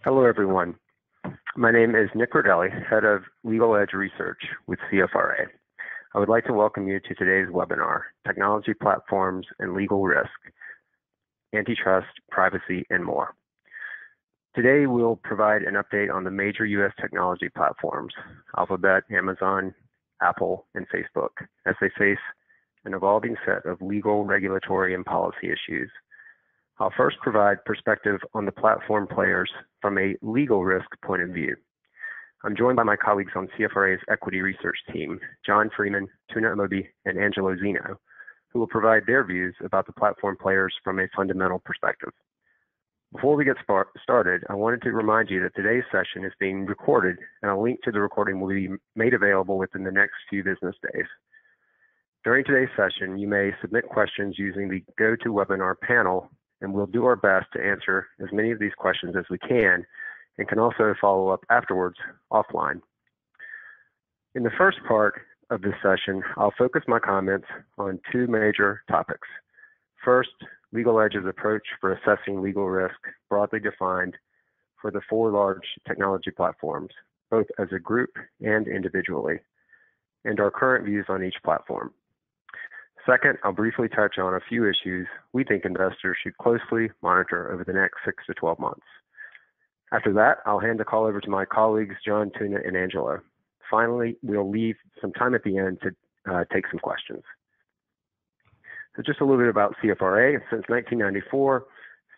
Hello, everyone. My name is Nick Rodelli, Head of Legal Edge Research with CFRA. I would like to welcome you to today's webinar, Technology Platforms and Legal Risk, Antitrust, Privacy, and More. Today, we'll provide an update on the major U.S. technology platforms, Alphabet, Amazon, Apple, and Facebook, as they face an evolving set of legal, regulatory, and policy issues. I'll first provide perspective on the platform players from a legal risk point of view. I'm joined by my colleagues on CFRA's equity research team, John Freeman, Tuna Amobi, and Angelo Zeno, who will provide their views about the platform players from a fundamental perspective. Before we get started, I wanted to remind you that today's session is being recorded, and a link to the recording will be made available within the next few business days. During today's session, you may submit questions using the GoToWebinar panel, and we'll do our best to answer as many of these questions as we can, and can also follow up afterwards offline. In the first part of this session, I'll focus my comments on two major topics. First, Legal Edge's approach for assessing legal risk, broadly defined for the four large technology platforms, both as a group and individually, and our current views on each platform. Second, I'll briefly touch on a few issues we think investors should closely monitor over the next 6 to 12 months. After that, I'll hand the call over to my colleagues, John, Tuna, and Angelo. Finally, we'll leave some time at the end to take some questions. So just a little bit about CFRA. Since 1994,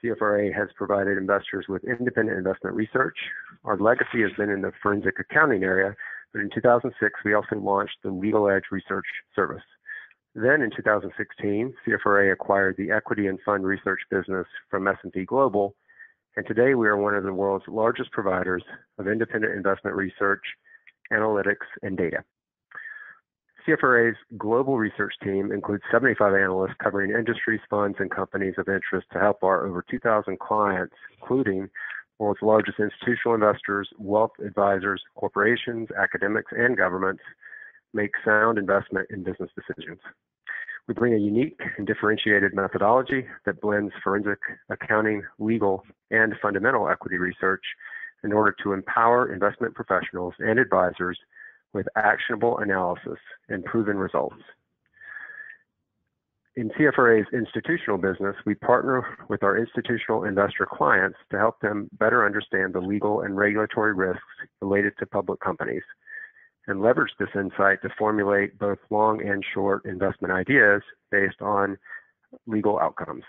CFRA has provided investors with independent investment research. Our legacy has been in the forensic accounting area, but in 2006, we also launched the Legal Edge Research Service. Then in 2016, CFRA acquired the equity and fund research business from S&P Global, and today we are one of the world's largest providers of independent investment research, analytics, and data. CFRA's global research team includes 75 analysts covering industries, funds, and companies of interest to help our over 2,000 clients, including the world's largest institutional investors, wealth advisors, corporations, academics, and governments, make sound investment and business decisions. We bring a unique and differentiated methodology that blends forensic accounting, legal, and fundamental equity research in order to empower investment professionals and advisors with actionable analysis and proven results. In CFRA's institutional business, we partner with our institutional investor clients to help them better understand the legal and regulatory risks related to public companies, and leverage this insight to formulate both long and short investment ideas based on legal outcomes.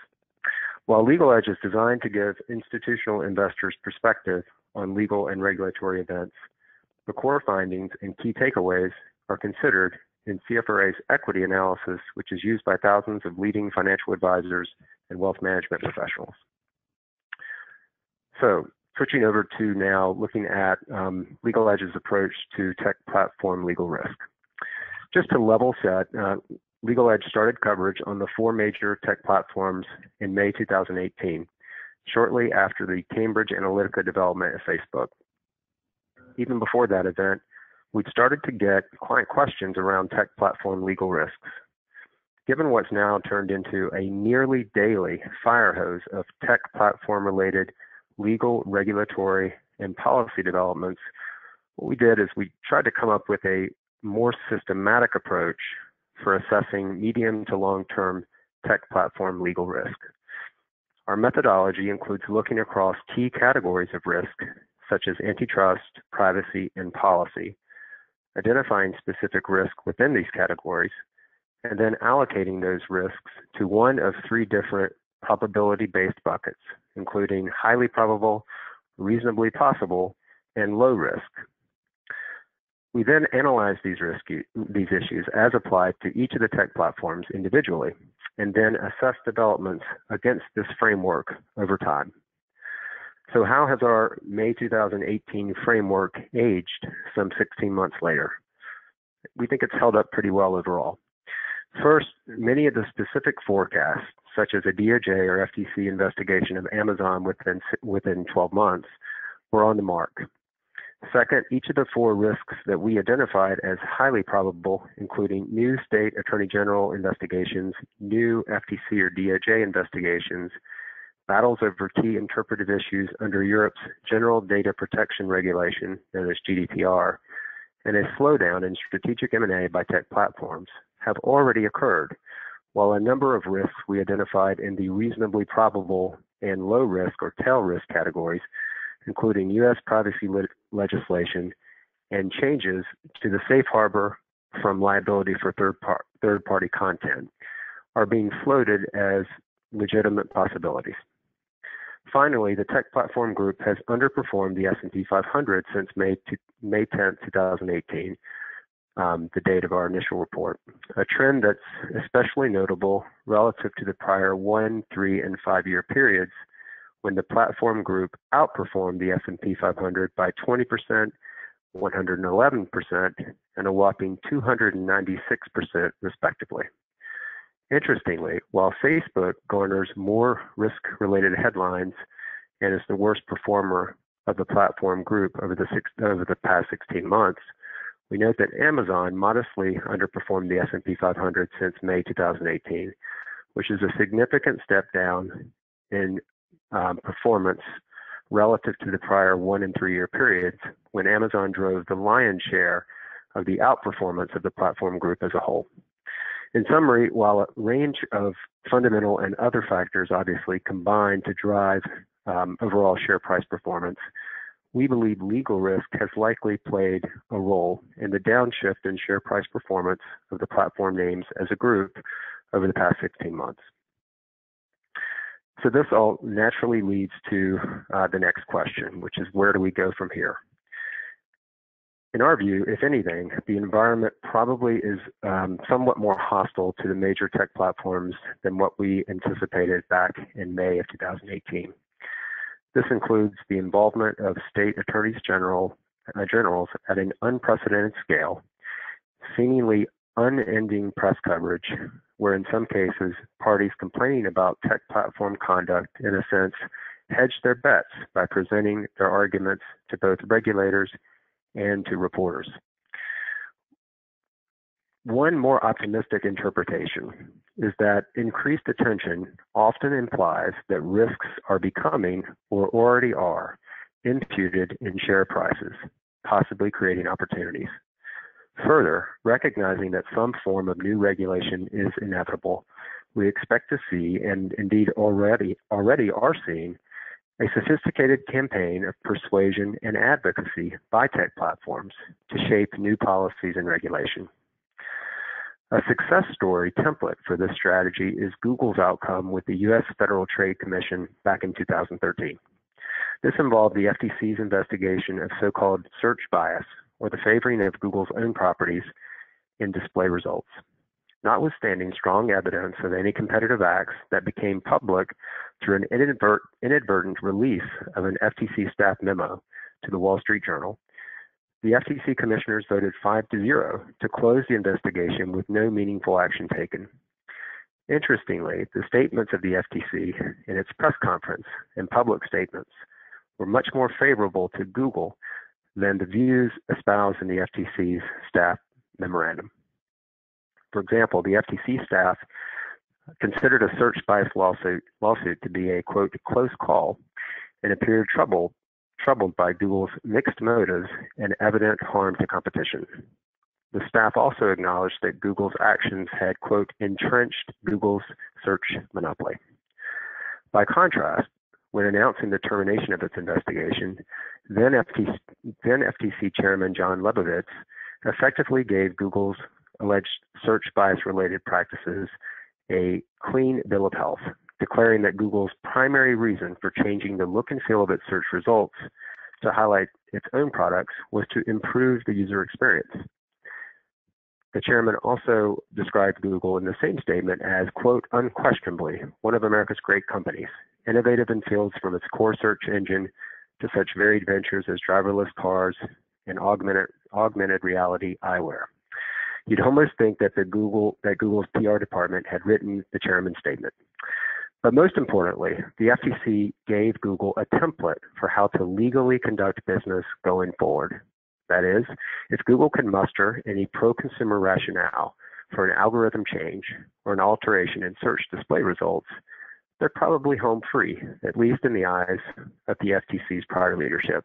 While Legal Edge is designed to give institutional investors perspective on legal and regulatory events, the core findings and key takeaways are considered in CFRA's equity analysis, which is used by thousands of leading financial advisors and wealth management professionals. So, switching over to now looking at Legal Edge's approach to tech platform legal risk. Just to level set, Legal Edge started coverage on the four major tech platforms in May 2018, shortly after the Cambridge Analytica development at Facebook. Even before that event, we'd started to get client questions around tech platform legal risks. Given what's now turned into a nearly daily fire hose of tech platform-related legal, regulatory, and policy developments, what we did is we tried to come up with a more systematic approach for assessing medium to long-term tech platform legal risk. Our methodology includes looking across key categories of risk, such as antitrust, privacy, and policy, identifying specific risk within these categories, and then allocating those risks to one of three different probability-based buckets, including highly probable, reasonably possible, and low risk. We then analyze these issues as applied to each of the tech platforms individually, and then assess developments against this framework over time. So how has our May 2018 framework aged some 16 months later? We think it's held up pretty well overall. First, many of the specific forecasts, such as a DOJ or FTC investigation of Amazon within 12 months, were on the mark. Second, each of the four risks that we identified as highly probable, including new state attorney general investigations, new FTC or DOJ investigations, battles over key interpretive issues under Europe's General Data Protection Regulation, known as GDPR, and a slowdown in strategic M&A by tech platforms have already occurred, while a number of risks we identified in the reasonably probable and low risk or tail risk categories, including U.S. privacy legislation and changes to the safe harbor from liability for third-party content, are being floated as legitimate possibilities. Finally, the tech platform group has underperformed the S&P 500 since May 10, 2018, the date of our initial report, a trend that's especially notable relative to the prior 1, 3, and 5-year periods when the platform group outperformed the S&P 500 by 20%, 111%, and a whopping 296% respectively. Interestingly, while Facebook garners more risk-related headlines and is the worst performer of the platform group over the past 16 months, we note that Amazon modestly underperformed the S&P 500 since May 2018, which is a significant step down in performance relative to the prior 1 and 3 year periods when Amazon drove the lion's share of the outperformance of the platform group as a whole. In summary, while a range of fundamental and other factors obviously combine to drive overall share price performance, we believe legal risk has likely played a role in the downshift in share price performance of the platform names as a group over the past 16 months. So this all naturally leads to the next question, which is where do we go from here? In our view, if anything, the environment probably is somewhat more hostile to the major tech platforms than what we anticipated back in May of 2018. This includes the involvement of state attorneys generals at an unprecedented scale, seemingly unending press coverage, where in some cases parties complaining about tech platform conduct, in a sense, hedged their bets by presenting their arguments to both regulators and to reporters. One more optimistic interpretation is that increased attention often implies that risks are becoming, or already are, imputed in share prices, possibly creating opportunities. Further, recognizing that some form of new regulation is inevitable, we expect to see, and indeed already are seeing, a sophisticated campaign of persuasion and advocacy by tech platforms to shape new policies and regulation. A success story template for this strategy is Google's outcome with the U.S. Federal Trade Commission back in 2013. This involved the FTC's investigation of so-called search bias, or the favoring of Google's own properties in display results. Notwithstanding strong evidence of any competitive acts that became public through an inadvertent release of an FTC staff memo to the Wall Street Journal, the FTC commissioners voted 5-0 to close the investigation with no meaningful action taken. Interestingly, the statements of the FTC in its press conference and public statements were much more favorable to Google than the views espoused in the FTC's staff memorandum. For example, the FTC staff considered a search bias lawsuit to be a, quote, close call and appeared troubled by Google's mixed motives and evident harm to competition. The staff also acknowledged that Google's actions had, quote, entrenched Google's search monopoly. By contrast, when announcing the termination of its investigation, then FTC Chairman John Lebovitz effectively gave Google's alleged search bias-related practices a clean bill of health, declaring that Google's primary reason for changing the look and feel of its search results to highlight its own products was to improve the user experience. The chairman also described Google in the same statement as, quote, unquestionably one of America's great companies, innovative in fields from its core search engine to such varied ventures as driverless cars and augmented reality eyewear. You'd almost think that Google's PR department had written the chairman's statement. But most importantly, the FTC gave Google a template for how to legally conduct business going forward. That is, if Google can muster any pro-consumer rationale for an algorithm change or an alteration in search display results, they're probably home free, at least in the eyes of the FTC's prior leadership,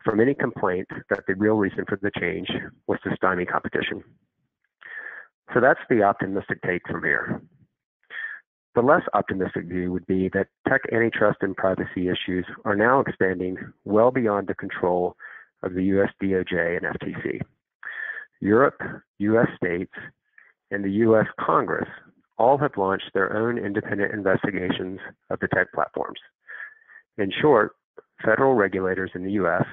from any complaint that the real reason for the change was to stymie competition. So that's the optimistic take from here. The less optimistic view would be that tech antitrust and privacy issues are now expanding well beyond the control of the US DOJ and FTC. Europe, US states, and the US Congress all have launched their own independent investigations of the tech platforms. In short, federal regulators in the US,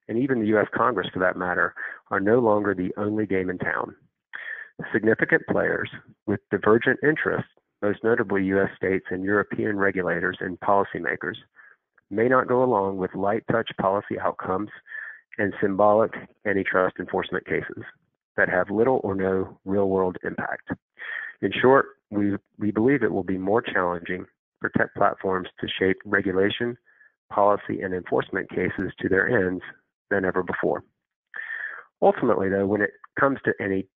and even the US Congress for that matter, are no longer the only game in town. Significant players with divergent interests, most notably US states and European regulators and policymakers, may not go along with light touch policy outcomes and symbolic antitrust enforcement cases that have little or no real world impact. In short, we believe it will be more challenging for tech platforms to shape regulation, policy, and enforcement cases to their ends than ever before. Ultimately, though, when it comes to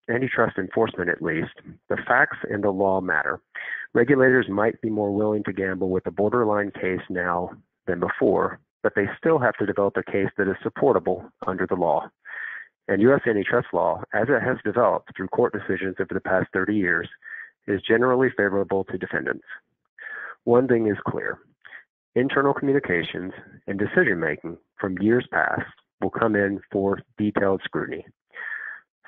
antitrust enforcement at least, the facts and the law matter. Regulators might be more willing to gamble with a borderline case now than before, but they still have to develop a case that is supportable under the law. And U.S. antitrust law, as it has developed through court decisions over the past 30 years, is generally favorable to defendants. One thing is clear. Internal communications and decision-making from years past will come in for detailed scrutiny.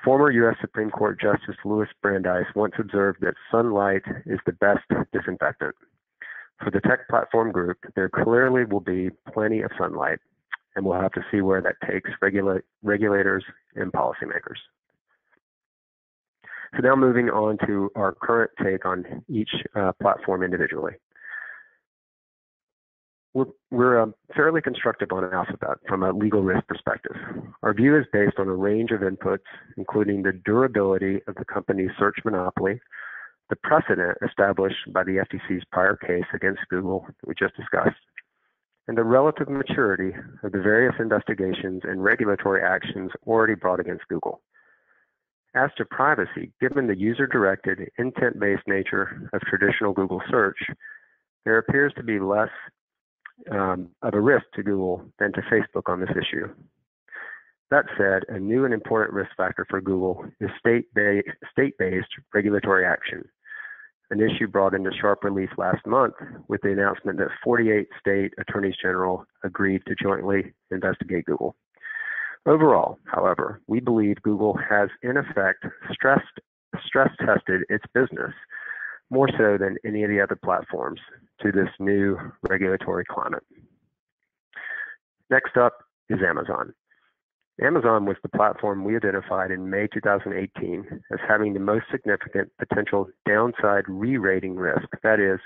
Former U.S. Supreme Court Justice Louis Brandeis once observed that sunlight is the best disinfectant. For the tech platform group, there clearly will be plenty of sunlight, and we'll have to see where that takes regulators and policymakers. So now moving on to our current take on each platform individually. We're fairly constructive on Alphabet from a legal risk perspective. Our view is based on a range of inputs, including the durability of the company's search monopoly, the precedent established by the FTC's prior case against Google that we just discussed, and the relative maturity of the various investigations and regulatory actions already brought against Google. As to privacy, given the user-directed, intent-based nature of traditional Google search, there appears to be less of a risk to Google than to Facebook on this issue. That said, a new and important risk factor for Google is state-based regulatory action, an issue brought into sharp relief last month with the announcement that 48 state attorneys general agreed to jointly investigate Google. Overall, however, we believe Google has in effect stress tested its business more so than any of the other platforms to this new regulatory climate. Next up is Amazon. Amazon was the platform we identified in May 2018 as having the most significant potential downside re-rating risk, that is,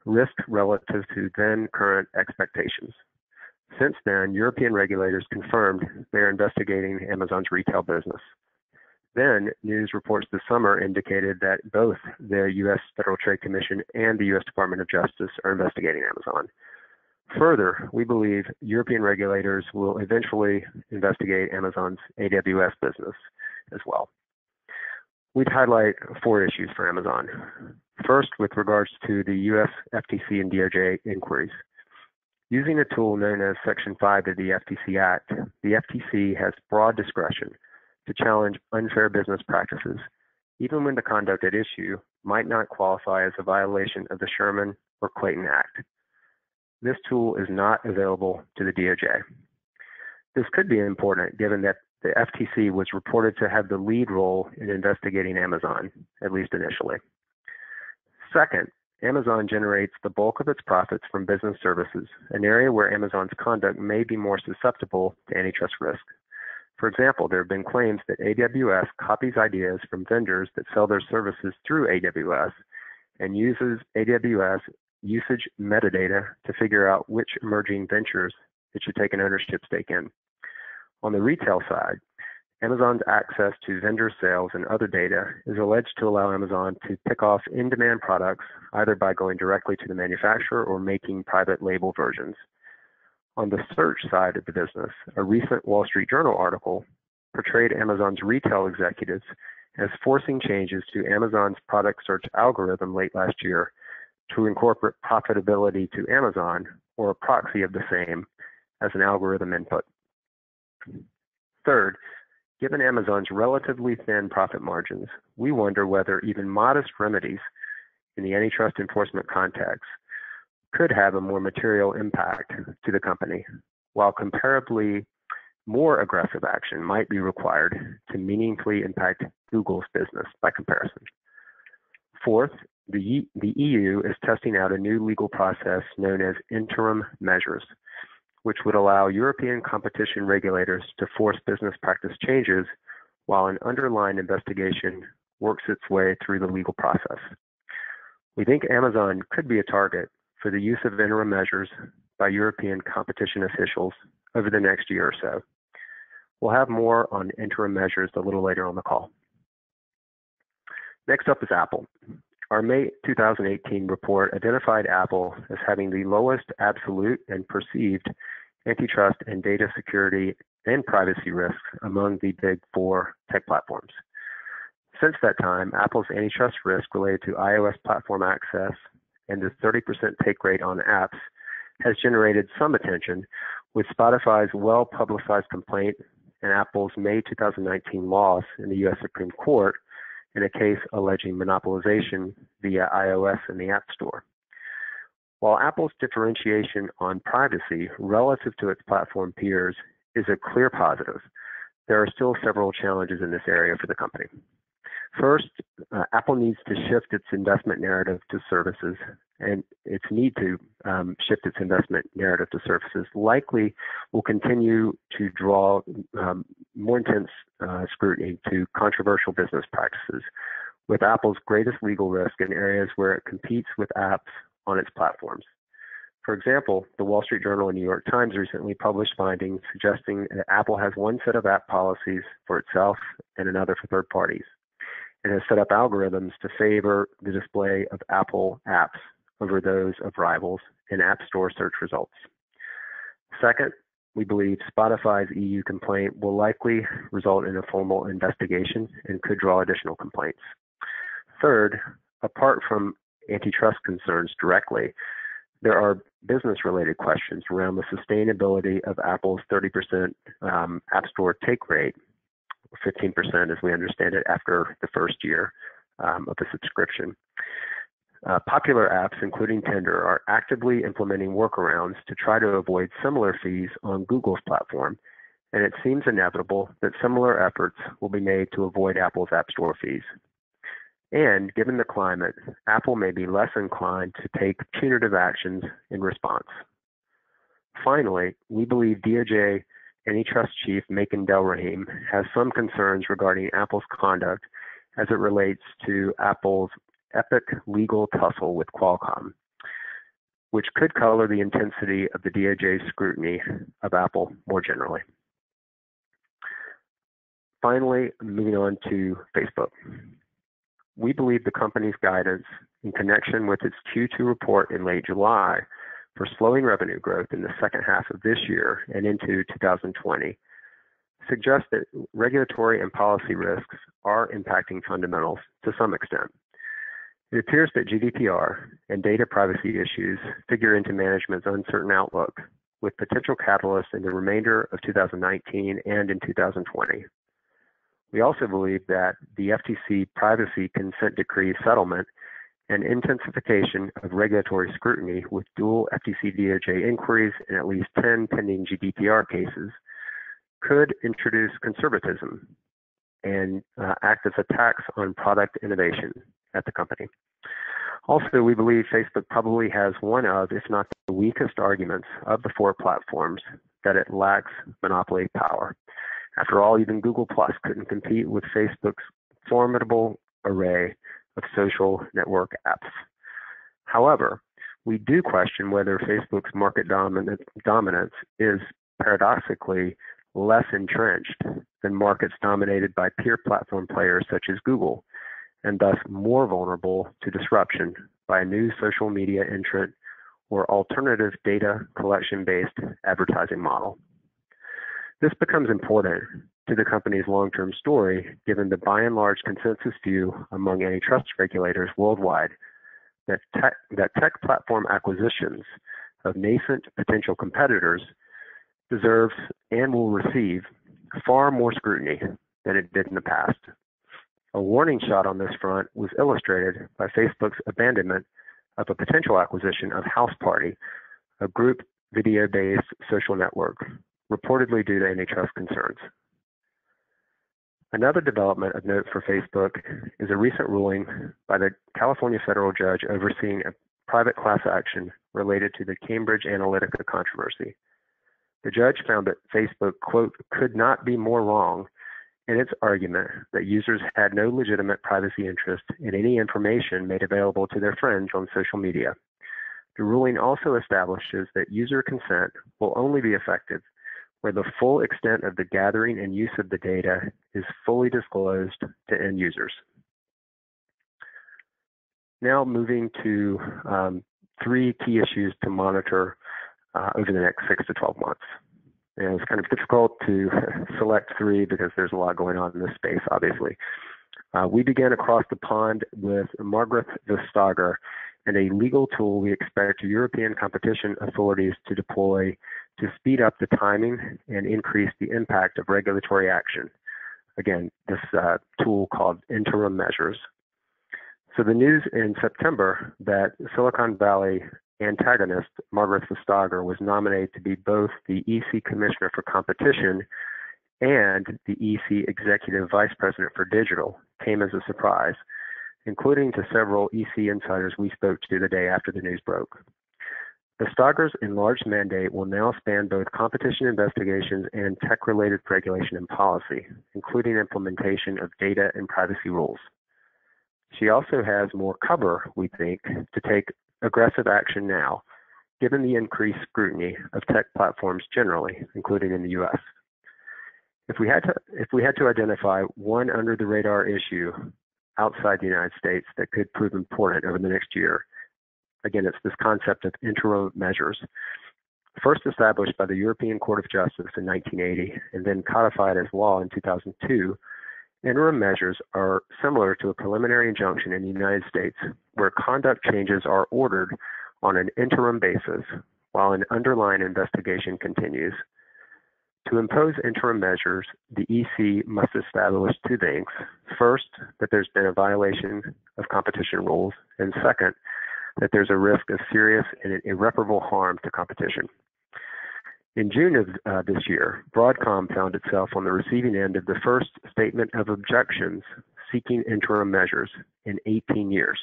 risk relative to then current expectations. Since then, European regulators confirmed they are investigating Amazon's retail business. Then, news reports this summer indicated that both the U.S. Federal Trade Commission and the U.S. Department of Justice are investigating Amazon. Further, we believe European regulators will eventually investigate Amazon's AWS business as well. We'd highlight 4 issues for Amazon. First, with regards to the U.S. FTC and DOJ inquiries. Using a tool known as Section 5 of the FTC Act, the FTC has broad discretion to challenge unfair business practices, even when the conduct at issue might not qualify as a violation of the Sherman or Clayton Act. This tool is not available to the DOJ. This could be important given that the FTC was reported to have the lead role in investigating Amazon, at least initially. Second, Amazon generates the bulk of its profits from business services, an area where Amazon's conduct may be more susceptible to antitrust risk. For example, there have been claims that AWS copies ideas from vendors that sell their services through AWS and uses AWS usage metadata to figure out which emerging ventures it should take an ownership stake in. On the retail side, Amazon's access to vendor sales and other data is alleged to allow Amazon to pick off in-demand products either by going directly to the manufacturer or making private label versions. On the search side of the business, a recent Wall Street Journal article portrayed Amazon's retail executives as forcing changes to Amazon's product search algorithm late last year to incorporate profitability to Amazon or a proxy of the same as an algorithm input. Third, given Amazon's relatively thin profit margins, we wonder whether even modest remedies in the antitrust enforcement context could have a more material impact to the company, while comparably more aggressive action might be required to meaningfully impact Google's business by comparison. Fourth, the EU is testing out a new legal process known as interim measures, which would allow European competition regulators to force business practice changes while an underlying investigation works its way through the legal process. We think Amazon could be a target for the use of interim measures by European competition officials over the next year or so. We'll have more on interim measures a little later on the call. Next up is Apple. Our May 2018 report identified Apple as having the lowest absolute and perceived antitrust and data security and privacy risks among the big four tech platforms. Since that time, Apple's antitrust risk related to iOS platform access and the 30% take rate on apps has generated some attention, with Spotify's well-publicized complaint and Apple's May 2019 loss in the U.S. Supreme Court in a case alleging monopolization via iOS and the App Store. While Apple's differentiation on privacy relative to its platform peers is a clear positive, there are still several challenges in this area for the company. First, Apple needs to shift its investment narrative to services, and its need to shift its investment narrative to services likely will continue to draw more intense scrutiny to controversial business practices, with Apple's greatest legal risk in areas where it competes with apps on its platforms. For example, the Wall Street Journal and New York Times recently published findings suggesting that Apple has one set of app policies for itself and another for third parties, and has set up algorithms to favor the display of Apple apps over those of rivals in App Store search results. Second, we believe Spotify's EU complaint will likely result in a formal investigation and could draw additional complaints. Third, apart from antitrust concerns directly, there are business-related questions around the sustainability of Apple's 30% App Store take rate, 15% as we understand it after the first year of the subscription. Popular apps, including Tinder, are actively implementing workarounds to try to avoid similar fees on Google's platform, and it seems inevitable that similar efforts will be made to avoid Apple's App Store fees. And given the climate, Apple may be less inclined to take punitive actions in response. Finally, we believe DOJ Antitrust Chief Makan Delrahim has some concerns regarding Apple's conduct as it relates to Apple's epic legal tussle with Qualcomm, which could color the intensity of the DOJ's scrutiny of Apple more generally. Finally, moving on to Facebook. We believe the company's guidance in connection with its Q2 report in late July for slowing revenue growth in the second half of this year and into 2020 suggests that regulatory and policy risks are impacting fundamentals to some extent. It appears that GDPR and data privacy issues figure into management's uncertain outlook, with potential catalysts in the remainder of 2019 and in 2020. We also believe that the FTC privacy consent decree settlement and intensification of regulatory scrutiny with dual FTC DOJ inquiries and at least 10 pending GDPR cases could introduce conservatism and act as a tax on product innovation at the company. Also, we believe Facebook probably has one of, if not the weakest arguments of the four platforms that it lacks monopoly power. After all, even Google Plus couldn't compete with Facebook's formidable array of social network apps. However, we do question whether Facebook's market dominance is paradoxically less entrenched than markets dominated by peer platform players such as Google, and thus more vulnerable to disruption by a new social media entrant or alternative data collection-based advertising model. This becomes important to the company's long-term story, given the by and large consensus view among antitrust regulators worldwide that tech platform acquisitions of nascent potential competitors deserves and will receive far more scrutiny than it did in the past. A warning shot on this front was illustrated by Facebook's abandonment of a potential acquisition of House Party, a group video-based social network, reportedly due to antitrust concerns. Another development of note for Facebook is a recent ruling by the California federal judge overseeing a private class action related to the Cambridge Analytica controversy. The judge found that Facebook, quote, could not be more wrong in its argument that users had no legitimate privacy interest in any information made available to their friends on social media. The ruling also establishes that user consent will only be effective where the full extent of the gathering and use of the data is fully disclosed to end users. Now moving to 3 key issues to monitor over the next 6 to 12 months. And it's kind of difficult to select 3 because there's a lot going on in this space, obviously. We began across the pond with Margrethe Vestager and a legal tool we expect European competition authorities to deploy to speed up the timing and increase the impact of regulatory action. Again, this tool called interim measures. So the news in September that Silicon Valley antagonist Margrethe Vestager was nominated to be both the EC Commissioner for Competition and the EC Executive Vice President for Digital came as a surprise, including to several EC insiders we spoke to the day after the news broke. Vestager's enlarged mandate will now span both competition investigations and tech-related regulation and policy, including implementation of data and privacy rules. She also has more cover, we think, to take aggressive action now, given the increased scrutiny of tech platforms generally, including in the U.S. If we had to identify one under-the-radar issue outside the United States that could prove important over the next year, again, it's this concept of interim measures. First established by the European Court of Justice in 1980 and then codified as law in 2002, interim measures are similar to a preliminary injunction in the United States where conduct changes are ordered on an interim basis while an underlying investigation continues. To impose interim measures, the EC must establish 2 things. First, that there's been a violation of competition rules, and second, that there's a risk of serious and irreparable harm to competition. In June of this year, Broadcom found itself on the receiving end of the first statement of objections seeking interim measures in 18 years.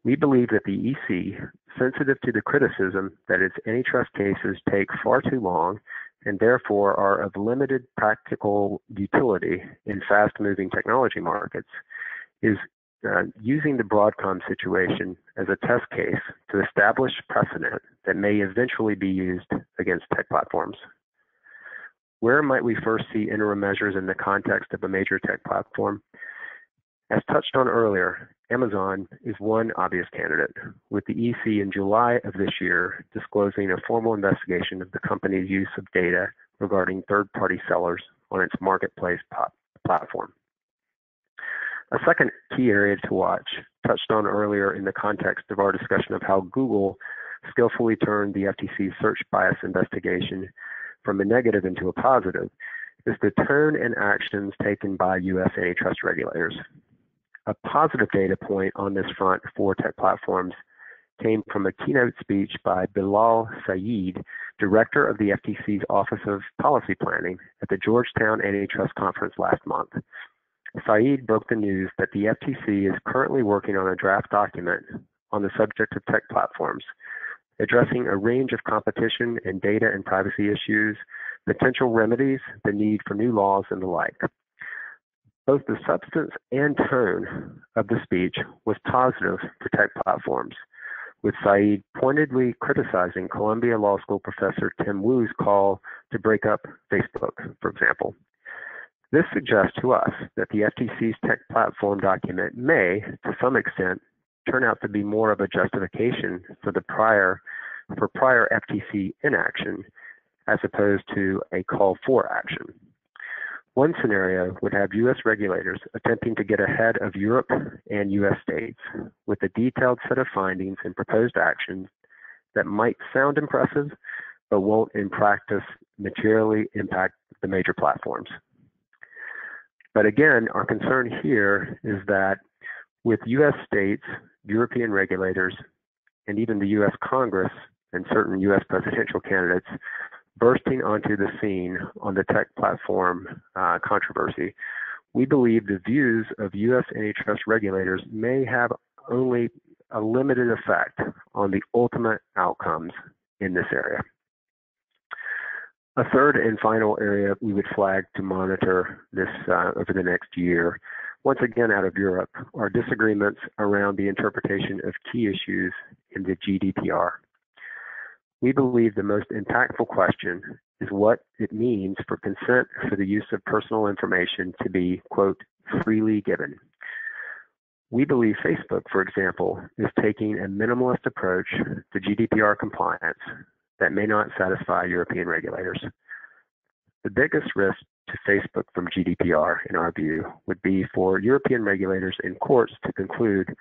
We believe that the EC, sensitive to the criticism that its antitrust cases take far too long and therefore are of limited practical utility in fast-moving technology markets, is using the Broadcom situation as a test case to establish precedent that may eventually be used against tech platforms. Where might we first see interim measures in the context of a major tech platform? As touched on earlier, Amazon is one obvious candidate, with the EC in July of this year disclosing a formal investigation of the company's use of data regarding third-party sellers on its marketplace platform. A second key area to watch, touched on earlier in the context of our discussion of how Google skillfully turned the FTC's search bias investigation from a negative into a positive, is the tone and actions taken by U.S. antitrust regulators. A positive data point on this front for tech platforms came from a keynote speech by Bilal Saeed, director of the FTC's Office of Policy Planning at the Georgetown Antitrust Conference last month. Saeed broke the news that the FTC is currently working on a draft document on the subject of tech platforms, addressing a range of competition and data and privacy issues, potential remedies, the need for new laws, and the like. Both the substance and tone of the speech was positive for tech platforms, with Saeed pointedly criticizing Columbia Law School professor Tim Wu's call to break up Facebook, for example. This suggests to us that the FTC's tech platform document may, to some extent, turn out to be more of a justification for prior FTC inaction as opposed to a call for action. One scenario would have U.S. regulators attempting to get ahead of Europe and U.S. states with a detailed set of findings and proposed actions that might sound impressive, but won't in practice materially impact the major platforms. But again, our concern here is that with U.S. states, European regulators, and even the U.S. Congress and certain U.S. presidential candidates bursting onto the scene on the tech platform controversy, we believe the views of U.S. antitrust regulators may have only a limited effect on the ultimate outcomes in this area. A third and final area we would flag to monitor this over the next year, once again out of Europe, are disagreements around the interpretation of key issues in the GDPR. We believe the most impactful question is what it means for consent for the use of personal information to be, quote, freely given. We believe Facebook, for example, is taking a minimalist approach to GDPR compliance that may not satisfy European regulators. The biggest risk to Facebook from GDPR, in our view, would be for European regulators and courts to conclude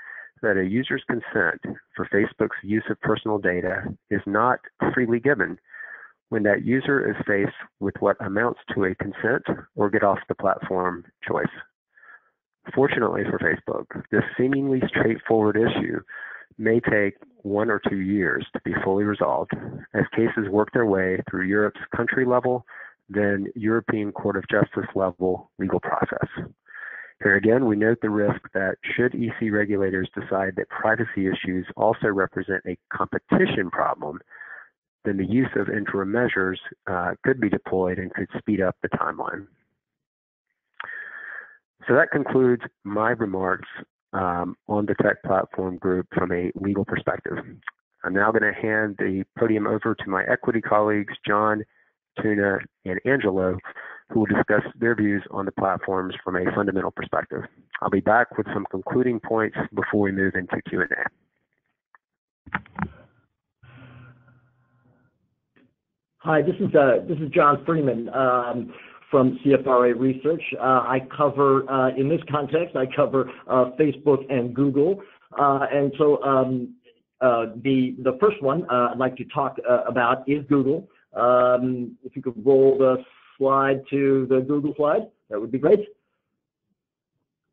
that a user's consent for Facebook's use of personal data is not freely given when that user is faced with what amounts to a consent or get off the platform choice. Fortunately for Facebook, this seemingly straightforward issue may take 1 or 2 years to be fully resolved as cases work their way through Europe's country level, then European Court of Justice level legal process. Here again, we note the risk that should EC regulators decide that privacy issues also represent a competition problem, then the use of interim measures could be deployed and could speed up the timeline. So that concludes my remarks on the tech platform group from a legal perspective. I'm now going to hand the podium over to my equity colleagues, John, Tuna, and Angelo, who will discuss their views on the platforms from a fundamental perspective. I'll be back with some concluding points before we move into Q&A. Hi, this is John Freeman from CFRA Research. I cover, in this context, I cover Facebook and Google. And so the first one I'd like to talk about is Google. If you could roll the slide to the Google slide, that would be great.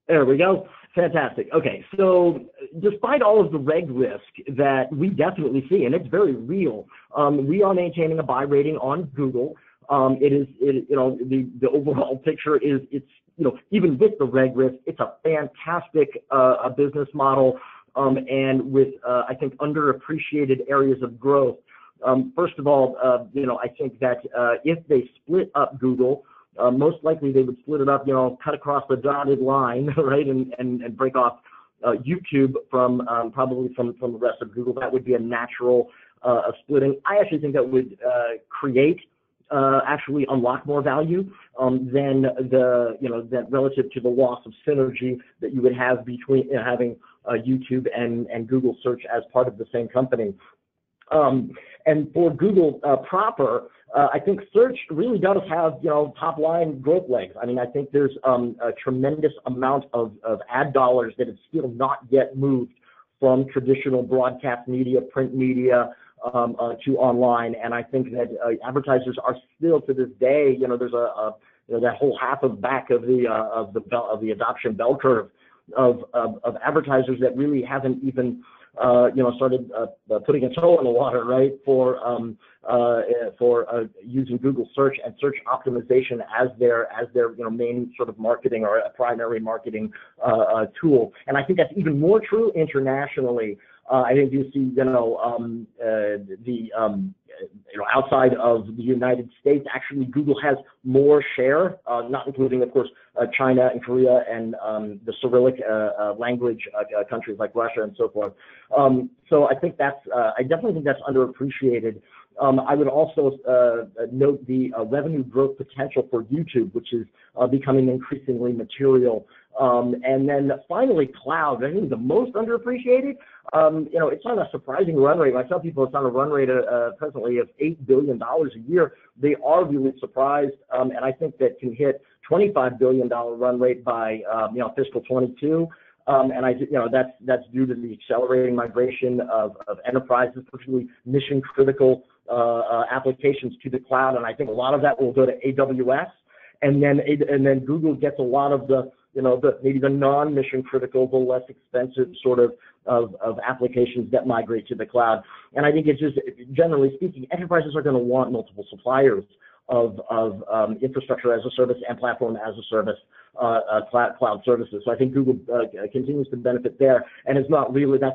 There we go. Fantastic. Okay, so despite all of the reg risk that we definitely see, and it's very real, we are maintaining a buy rating on Google. The overall picture is, even with the reg risk, it's a fantastic business model, and with I think underappreciated areas of growth. First of all, I think that if they split up Google, most likely they would split it up, cut across the dotted line, right, and break off YouTube from probably from the rest of Google. That would be a natural splitting. I actually think that would actually unlock more value than that relative to the loss of synergy that you would have between having YouTube and Google search as part of the same company. And for Google proper, I think search really does have, top line growth legs. I mean, I think there's a tremendous amount of ad dollars that have still not yet moved from traditional broadcast media, print media, to online. And I think that advertisers are still to this day, there's that whole half of back of the adoption bell curve of advertisers that really haven't even started putting a toe in the water, right, for using Google search and search optimization as their main sort of marketing or a primary marketing tool. And I think that's even more true internationally. I think you see, outside of the United States, actually Google has more share, not including, of course, China and Korea and the Cyrillic language countries like Russia and so forth. So I think I definitely think that's underappreciated. I would also note the revenue growth potential for YouTube, which is becoming increasingly material. And then finally, cloud. I think the most underappreciated. It's on a surprising run rate. I tell people it's on a run rate presently of $8 billion a year, they are really surprised, and I think that can hit $25 billion run rate by fiscal 22. And that's due to the accelerating migration of enterprises, particularly mission critical applications to the cloud. And I think a lot of that will go to AWS, and then Google gets a lot of the maybe the non-mission critical, the less expensive sort of applications that migrate to the cloud. And I think it's just, generally speaking, enterprises are going to want multiple suppliers of infrastructure as a service and platform as a service cloud services. So I think Google continues to benefit there, and that's not really I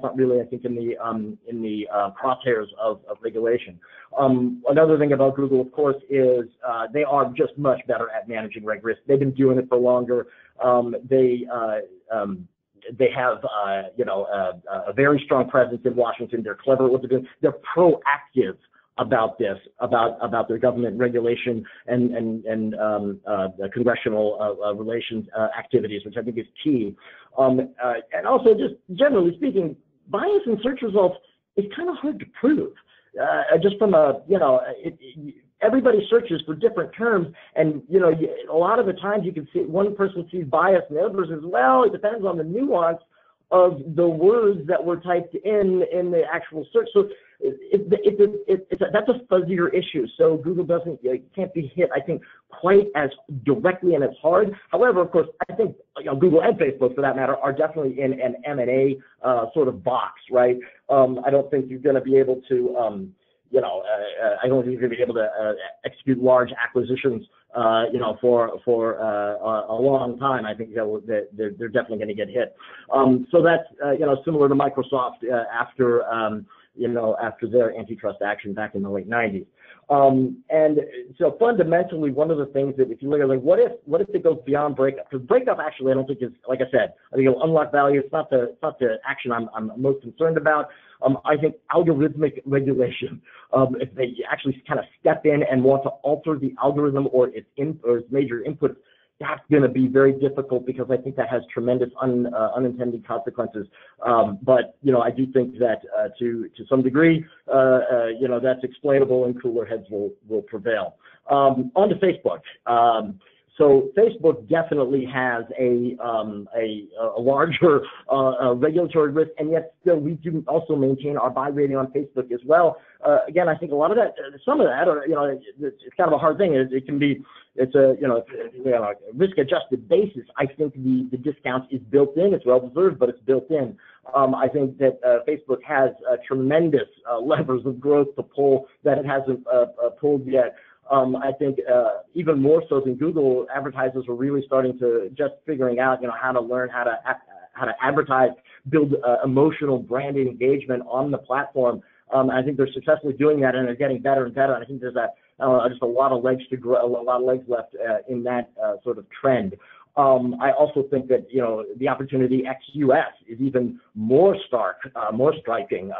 think in the crosshairs of regulation. Another thing about Google, of course, is they are just much better at managing reg risk. They've been doing it for longer. They have a very strong presence in Washington. They're clever at what they're doing. They're proactive about this, about their government regulation and congressional relations activities, which I think is key. And also, just generally speaking, bias in search results is kind of hard to prove. Just from everybody searches for different terms, and a lot of the times you can see one person sees bias and the other person says, well, it depends on the nuance of the words that were typed in the actual search. So that's a fuzzier issue. So Google can't be hit, I think, quite as directly and as hard. However, of course, I think Google and Facebook, for that matter, are definitely in an M&A sort of box, right? I don't think you're going to be able to, I don't think you're going to be able to execute large acquisitions, for a long time. I think they're definitely going to get hit. So that's similar to Microsoft after their antitrust action back in the late 90s. And so fundamentally, one of the things that if you look at what if it goes beyond breakup? Because breakup actually I don't think is, like I said, I think it'll unlock value. It's not the action I'm most concerned about. I think algorithmic regulation, if they actually kind of step in and want to alter the algorithm or its major inputs, that's going to be very difficult, because I think that has tremendous unintended consequences. But I do think that to some degree, that's explainable, and cooler heads will prevail. On to Facebook. So Facebook definitely has a larger regulatory risk, and yet still we do also maintain our buy rating on Facebook as well. Again, I think a lot of that, some of that, or it's kind of a hard thing. It's a risk-adjusted basis. I think the discount is built in. It's well deserved, but it's built in. I think that Facebook has tremendous levers of growth to pull that it hasn't pulled yet. I think even more so than Google, advertisers are really starting to just figuring out, how to learn how to advertise, build emotional brand engagement on the platform. I think they're successfully doing that, and they're getting better and better. And I think there's just a lot of legs to grow, a lot of legs left in that sort of trend. I also think that the opportunity ex-US is even more stark, more striking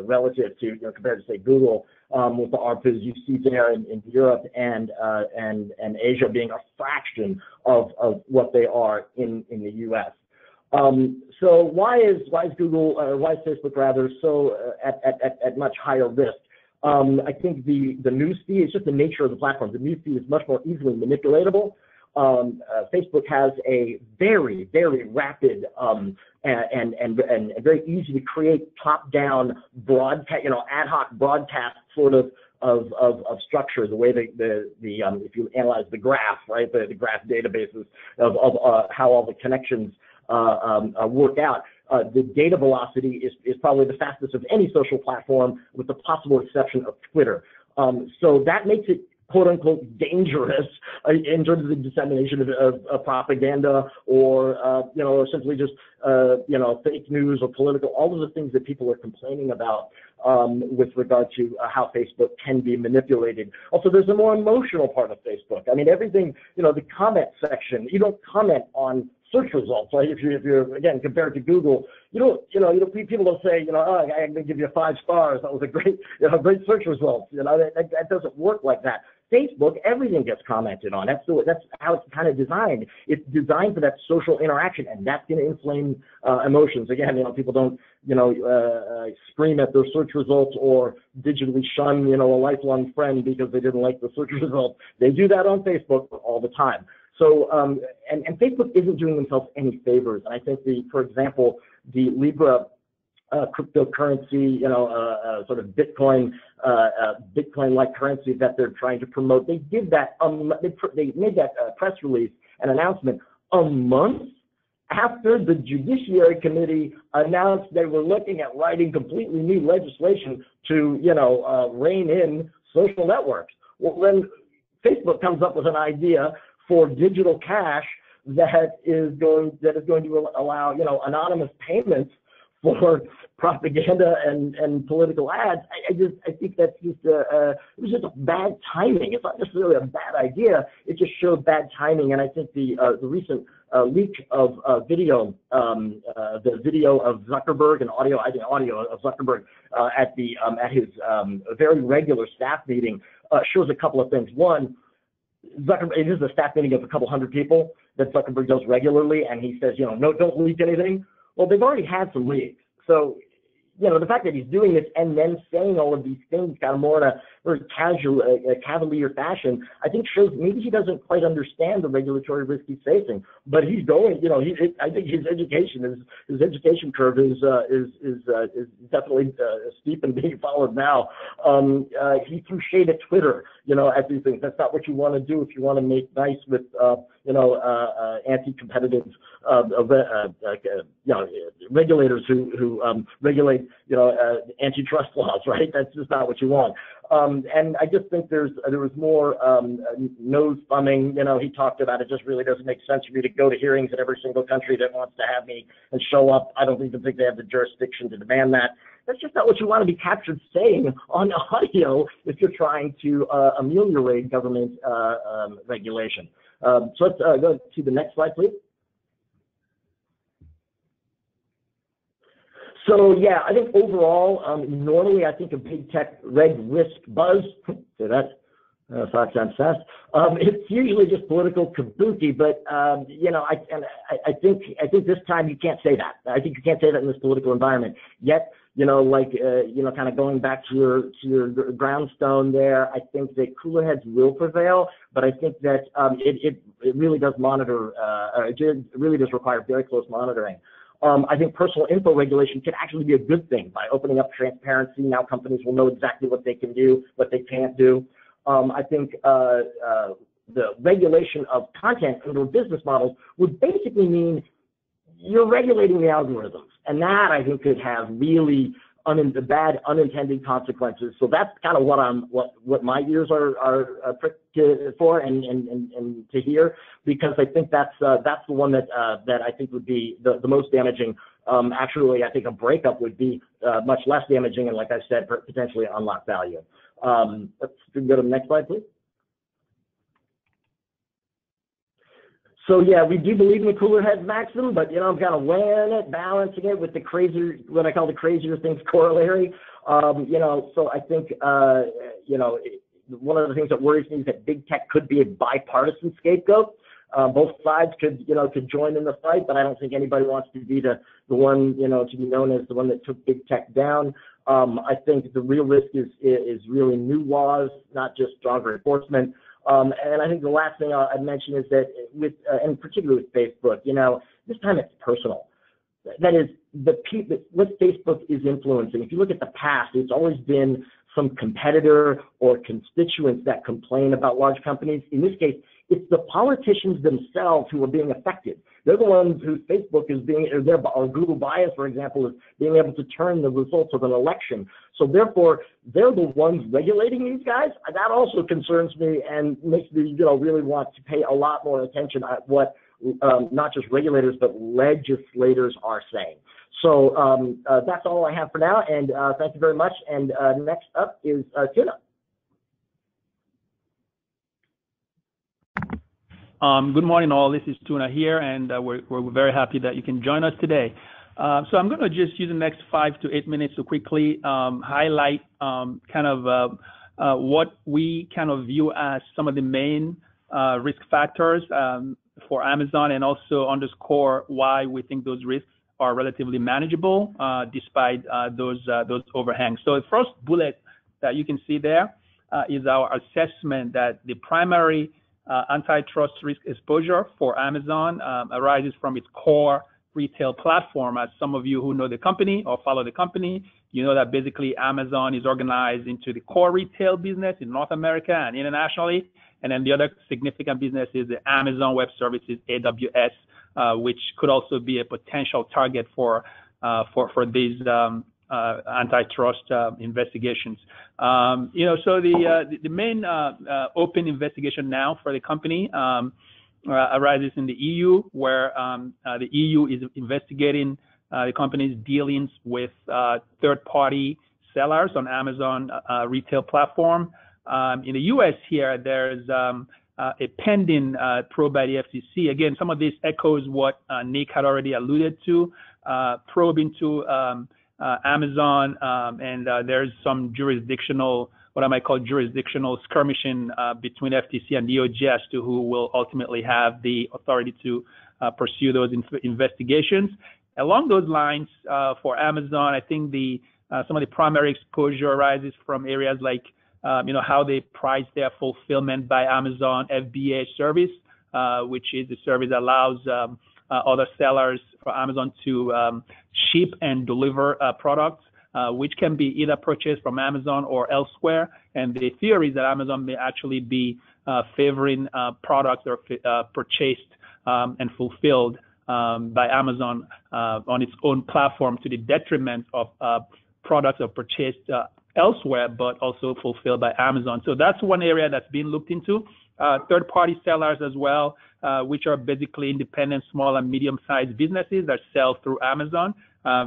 relative to compared to say Google, with the ARPUs you see there in Europe and Asia being a fraction of what they are in the US. So why is Google, why is Facebook rather, so at much higher risk? I think the news feed is just the nature of the platform. The news feed is much more easily manipulatable. Facebook has a very, very rapid and very easy to create top-down broadcast, ad hoc broadcast sort of structure. The way if you analyze the graph, right, the graph databases of how all the connections work out. The data velocity is probably the fastest of any social platform, with the possible exception of Twitter. So that makes it quote unquote dangerous in terms of the dissemination of propaganda or simply just fake news or political, all of the things that people are complaining about with regard to how Facebook can be manipulated. Also, there's a more emotional part of Facebook. I mean, everything, the comment section, you don't comment on search results, right? If you're again compared to Google, people don't say, oh, I'm going to give you 5 stars. That was a great search result. That doesn't work like that. Facebook, everything gets commented on. That's how it's kind of designed. It's designed for that social interaction, and that's going to inflame emotions. Again, people don't, scream at their search results or digitally shun, a lifelong friend because they didn't like the search results. They do that on Facebook all the time. So, and Facebook isn't doing themselves any favors. And I think for example, the Libra cryptocurrency, sort of Bitcoin-like currency that they're trying to promote. They did that. They made that press release and announcement a month after the Judiciary Committee announced they were looking at writing completely new legislation to, rein in social networks. Well, then Facebook comes up with an idea for digital cash that is going to allow, anonymous payments for propaganda and political ads. I think that's just it was just a bad timing. It's not necessarily a bad idea. It just showed bad timing. And I think the recent leak of video, the video of Zuckerberg and audio of Zuckerberg at his very regular staff meeting shows a couple of things. One, Zuckerberg, it is a staff meeting of a couple hundred people that Zuckerberg does regularly, and he says, no, don't leak anything. Well, they've already had some leaks. So, the fact that he's doing this and then saying all of these things kind of more in a very casual, cavalier fashion, I think shows maybe he doesn't quite understand the regulatory risk he's facing. But he's going, I think his education curve is definitely steep and being followed now. He threw shade at Twitter, at these things. That's not what you want to do if you want to make nice with, anti-competitive, regulators who regulate, antitrust laws, right? That's just not what you want. And I just think there was more nose thumbing. He talked about it just really doesn't make sense for me to go to hearings in every single country that wants to have me and show up. I don't even think they have the jurisdiction to demand that. That's just not what you want to be captured saying on audio if you're trying to ameliorate government regulation. So let's go to the next slide, please. So yeah, I think overall, normally I think of big tech reg risk buzz. Say that. Fox on fast. It's usually just political kabuki, but I think this time you can't say that. I think you can't say that in this political environment. Yet, kind of going back to your groundstone there, I think that cooler heads will prevail, but I think that it really does monitor. It really does require very close monitoring. I think personal info regulation can actually be a good thing by opening up transparency. Now companies will know exactly what they can do, what they can't do. I think the regulation of content under business models would basically mean you're regulating the algorithms, and that I think could have really bad unintended consequences. So that's kind of what my ears are pricked for and to hear, because I think that's the one that I think would be the most damaging. Actually, I think a breakup would be much less damaging, and like I said, potentially unlock value. Let's go to the next slide, please. So yeah, we do believe in the cooler heads maximum, but I'm kind of weighing it, balancing it with the crazier, what I call the crazier things corollary. So I think one of the things that worries me is that big tech could be a bipartisan scapegoat. Both sides could join in the fight, but I don't think anybody wants to be the one, to be known as the one that took big tech down. I think the real risk is really new laws, not just stronger enforcement. And I think the last thing I'd mention is that and particularly with Facebook, this time it's personal. That is, what Facebook is influencing. If you look at the past, it's always been some competitor or constituents that complain about large companies. In this case, it's the politicians themselves who are being affected. They're the ones whose Facebook is or Google bias, for example, is being able to turn the results of an election. So therefore, they're the ones regulating these guys. That also concerns me and makes me, really want to pay a lot more attention at what not just regulators, but legislators are saying. So that's all I have for now, and thank you very much. And next up is Tuna. Good morning, all. This is Tuna here, and we're very happy that you can join us today. So I'm going to just use the next 5 to 8 minutes to quickly highlight kind of what we kind of view as some of the main risk factors for Amazon, and also underscore why we think those risks are relatively manageable despite those overhangs. So the first bullet that you can see there is our assessment that the primary antitrust risk exposure for Amazon arises from its core retail platform. As some of you who know the company or follow the company, you know that basically Amazon is organized into the core retail business in North America and internationally. And then the other significant business is the Amazon Web Services, AWS, which could also be a potential target for these antitrust investigations. So the main open investigation now for the company arises in the EU, where the EU is investigating the company's dealings with third-party sellers on Amazon retail platform. In the U.S. here, there's a pending probe by the FCC. Again, some of this echoes what Nick had already alluded to, probe into Amazon, and there's some what I might call jurisdictional skirmishing between FTC and DOJ as to who will ultimately have the authority to pursue those investigations. Along those lines, for Amazon, I think some of the primary exposure arises from areas like how they price their fulfillment by Amazon FBA service, which is the service that allows other sellers for Amazon to ship and deliver products, which can be either purchased from Amazon or elsewhere. And the theory is that Amazon may actually be favoring products that are purchased and fulfilled by Amazon on its own platform to the detriment of products that are purchased elsewhere, but also fulfilled by Amazon. So that's one area that's being looked into. Third-party sellers as well, which are basically independent, small and medium-sized businesses that sell through Amazon.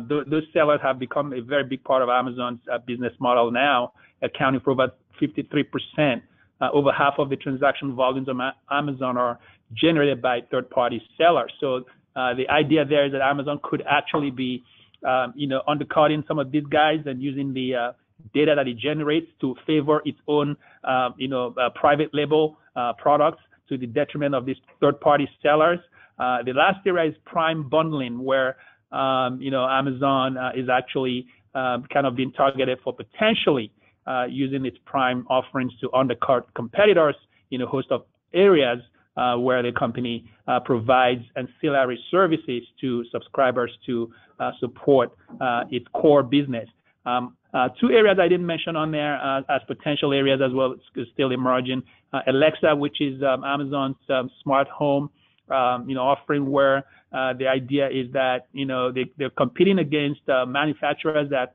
Those sellers have become a very big part of Amazon's business model now, accounting for about 53%. Over half of the transaction volumes on Amazon are generated by third-party sellers. So the idea there is that Amazon could actually be, undercutting some of these guys and using the data that it generates to favor its own, private label products to the detriment of these third-party sellers. The last area is prime bundling, where Amazon is actually kind of being targeted for potentially using its prime offerings to undercut competitors in a host of areas where the company provides ancillary services to subscribers to support its core business. Two areas I didn't mention on there as potential areas as well, still emerging. Alexa, which is Amazon's smart home offering, where the idea is that they're competing against manufacturers that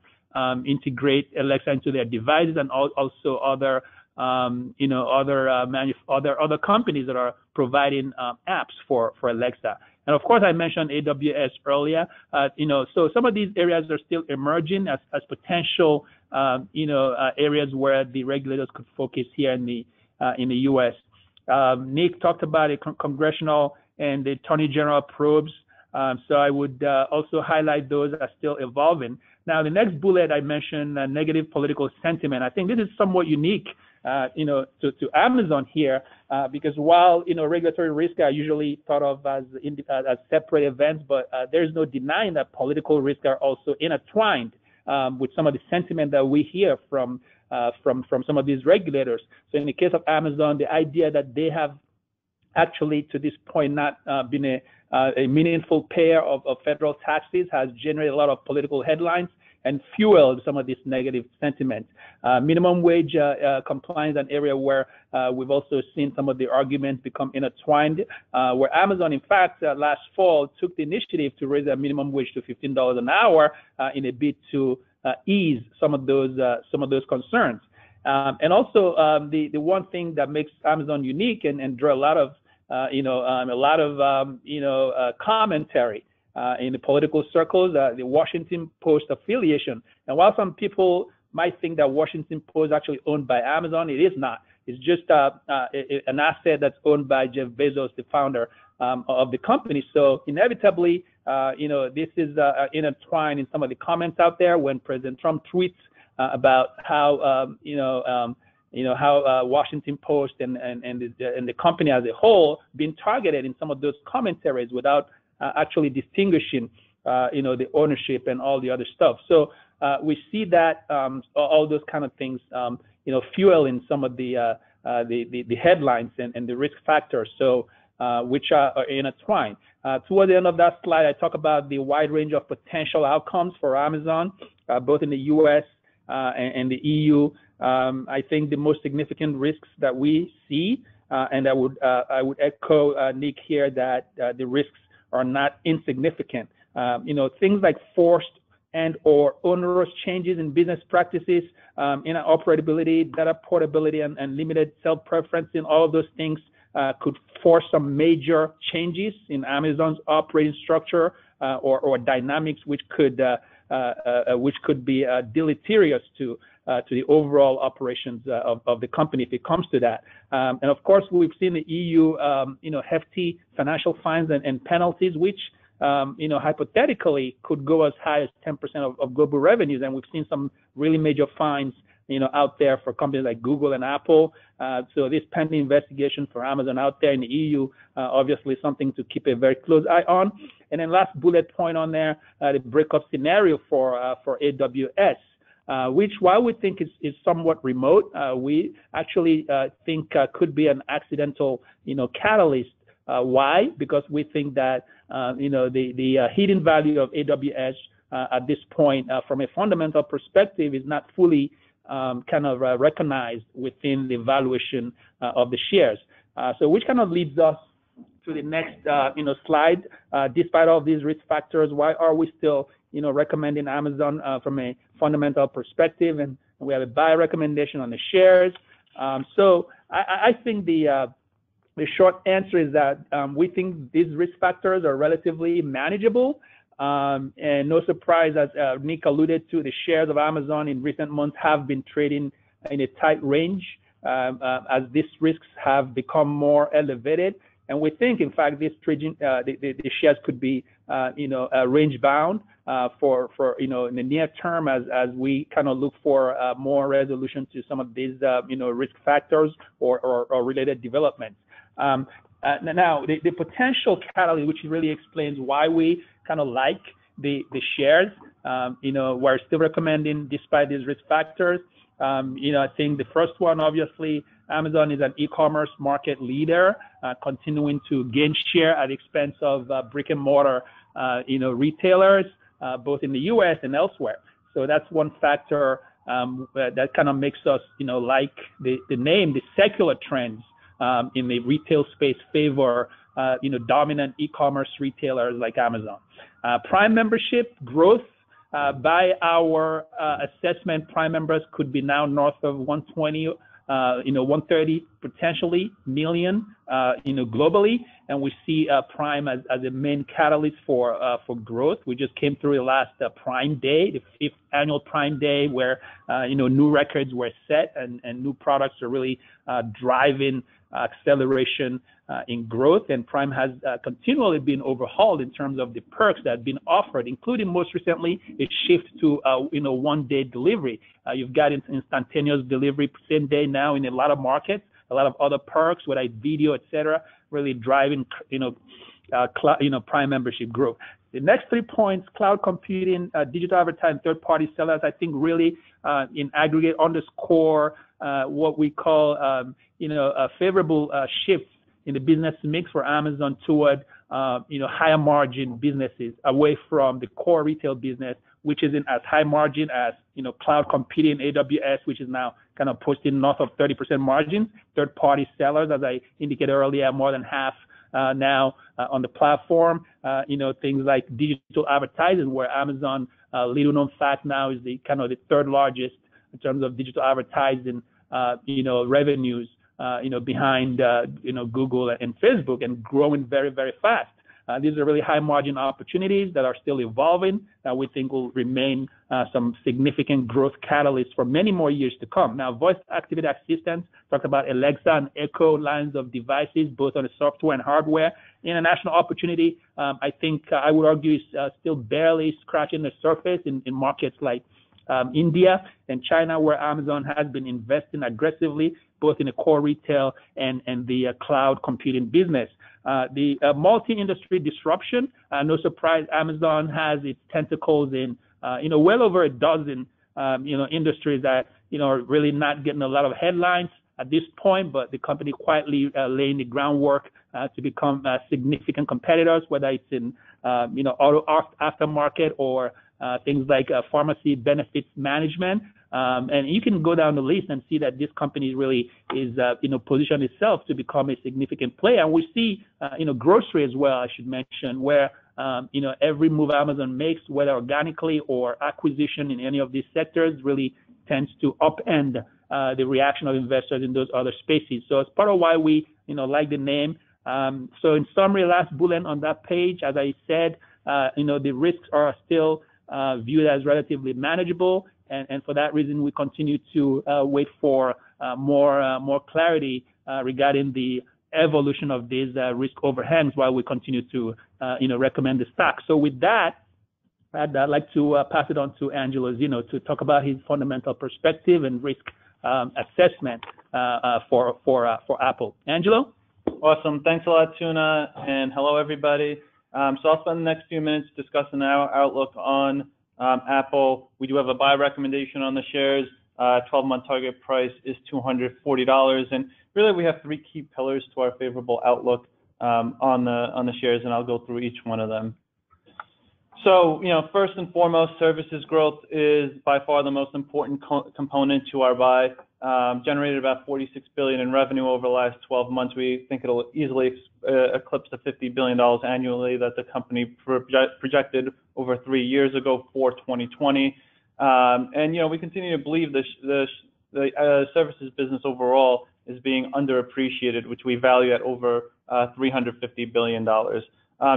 integrate Alexa into their devices, and also other other companies that are providing apps for Alexa. And of course, I mentioned AWS earlier. So some of these areas are still emerging as potential areas where the regulators could focus here in the U.S. Nick talked about a congressional and the Attorney General probes. So I would also highlight those as still evolving. Now, the next bullet I mentioned, negative political sentiment. I think this is somewhat unique, to Amazon here, because while regulatory risks are usually thought of as separate events, but there's no denying that political risks are also intertwined with some of the sentiment that we hear from some of these regulators. So in the case of Amazon, the idea that they have actually to this point not been a meaningful payer of federal taxes has generated a lot of political headlines and fueled some of this negative sentiment. Minimum wage compliance, an area where we've also seen some of the arguments become intertwined, where Amazon, in fact, last fall took the initiative to raise their minimum wage to $15 an hour in a bid to ease some of those concerns. And also, the one thing that makes Amazon unique and draw a lot of commentary in the political circles, the Washington Post affiliation. And while some people might think that Washington Post is actually owned by Amazon, it is not. It's just an asset that's owned by Jeff Bezos, the founder of the company. So inevitably, this is intertwined in some of the comments out there when President Trump tweets about how how Washington Post and the company as a whole been targeted in some of those commentaries without actually distinguishing, the ownership and all the other stuff. So we see that all those kind of things, fueling some of the headlines and the risk factors, so which are intertwined. Toward the end of that slide, I talk about the wide range of potential outcomes for Amazon, both in the U.S. And the EU. I think the most significant risks that we see, and I would echo Nick here that the risks are not insignificant. Things like forced and or onerous changes in business practices, interoperability, data portability, and limited self-preferencing, all of those things could force some major changes in Amazon's operating structure or dynamics, which could be deleterious to the overall operations of the company if it comes to that. And of course, we've seen the EU, hefty financial fines and penalties, which hypothetically could go as high as 10% of global revenues. And we've seen some really major fines, out there for companies like Google and Apple. So this pending investigation for Amazon out there in the EU, obviously something to keep a very close eye on. And then last bullet point on there, the breakup scenario for AWS, which while we think is somewhat remote, we actually think could be an accidental, catalyst. Why? Because we think that, the hidden value of AWS at this point, from a fundamental perspective, is not fully recognized within the valuation of the shares. So which kind of leads us to the next, slide. Despite all these risk factors, why are we still, recommending Amazon from a fundamental perspective? And we have a buy recommendation on the shares. So I think the short answer is that we think these risk factors are relatively manageable. And no surprise, as Nick alluded to, the shares of Amazon in recent months have been trading in a tight range as these risks have become more elevated. And we think, in fact, this trading, the shares could be, range bound for in the near term as we kind of look for more resolution to some of these, risk factors or related developments. Now, the potential catalyst, which really explains why we kind of like the shares, we're still recommending despite these risk factors. I think the first one, obviously, Amazon is an e-commerce market leader, continuing to gain share at the expense of brick and mortar, retailers, both in the U.S. and elsewhere. So that's one factor that kind of makes us, like the name, the secular trends in the retail space favor, dominant e-commerce retailers like Amazon. Prime membership growth, by our assessment, Prime members could be now north of 120, 130 potentially million, globally, and we see Prime as a main catalyst for growth. We just came through the last Prime Day, the 5th annual Prime Day, where new records were set and new products are really driving acceleration in growth, and Prime has continually been overhauled in terms of the perks that have been offered, including most recently a shift to one-day delivery. You've got instantaneous delivery same day now in a lot of markets, a lot of other perks, whether it's video, etc., really driving Prime membership growth. The next 3 points: cloud computing, digital advertising, third-party sellers, I think really in aggregate underscore what we call a favorable shift in the business mix for Amazon toward higher margin businesses away from the core retail business, which isn't as high margin as cloud computing, AWS, which is now kind of posting north of 30% margins. Third-party sellers, as I indicated earlier, more than half now on the platform. Things like digital advertising, where Amazon, little known fact now, is the kind of the third largest in terms of digital advertising, revenues, behind, Google and Facebook, and growing very, very fast. These are really high margin opportunities that are still evolving that we think will remain some significant growth catalysts for many more years to come. Now, voice activated assistants, talked about Alexa and Echo lines of devices, both on the software and hardware. International opportunity, I think I would argue, is still barely scratching the surface in markets like India and China, where Amazon has been investing aggressively, both in the core retail and the cloud computing business. The multi-industry disruption, no surprise, Amazon has its tentacles in, well over a dozen, industries that, are really not getting a lot of headlines at this point, but the company quietly laying the groundwork to become significant competitors, whether it's in, auto aftermarket or things like pharmacy benefits management. And you can go down the list and see that this company really is, positioned itself to become a significant player. And we see, grocery as well, I should mention, where, every move Amazon makes, whether organically or acquisition in any of these sectors, really tends to upend the reaction of investors in those other spaces. So it's part of why we, like the name. So in summary, last bullet on that page, as I said, the risks are still viewed as relatively manageable. And for that reason, we continue to wait for more clarity regarding the evolution of these risk overhangs while we continue to, recommend the stock. So with that, I'd like to pass it on to Angelo Zeno to talk about his fundamental perspective and risk assessment for Apple. Angelo? Awesome. Thanks a lot, Tuna, and hello, everybody. So I'll spend the next few minutes discussing our outlook on Apple. We do have a buy recommendation on the shares. 12-month target price is $240, and really we have three key pillars to our favorable outlook on the shares, and I'll go through each one of them. So, first and foremost, services growth is by far the most important component to our buy. Generated about $46 billion in revenue over the last 12 months. We think it'll easily eclipse the $50 billion annually that the company projected over 3 years ago for 2020. And we continue to believe the services business overall is being underappreciated, which we value at over $350 billion.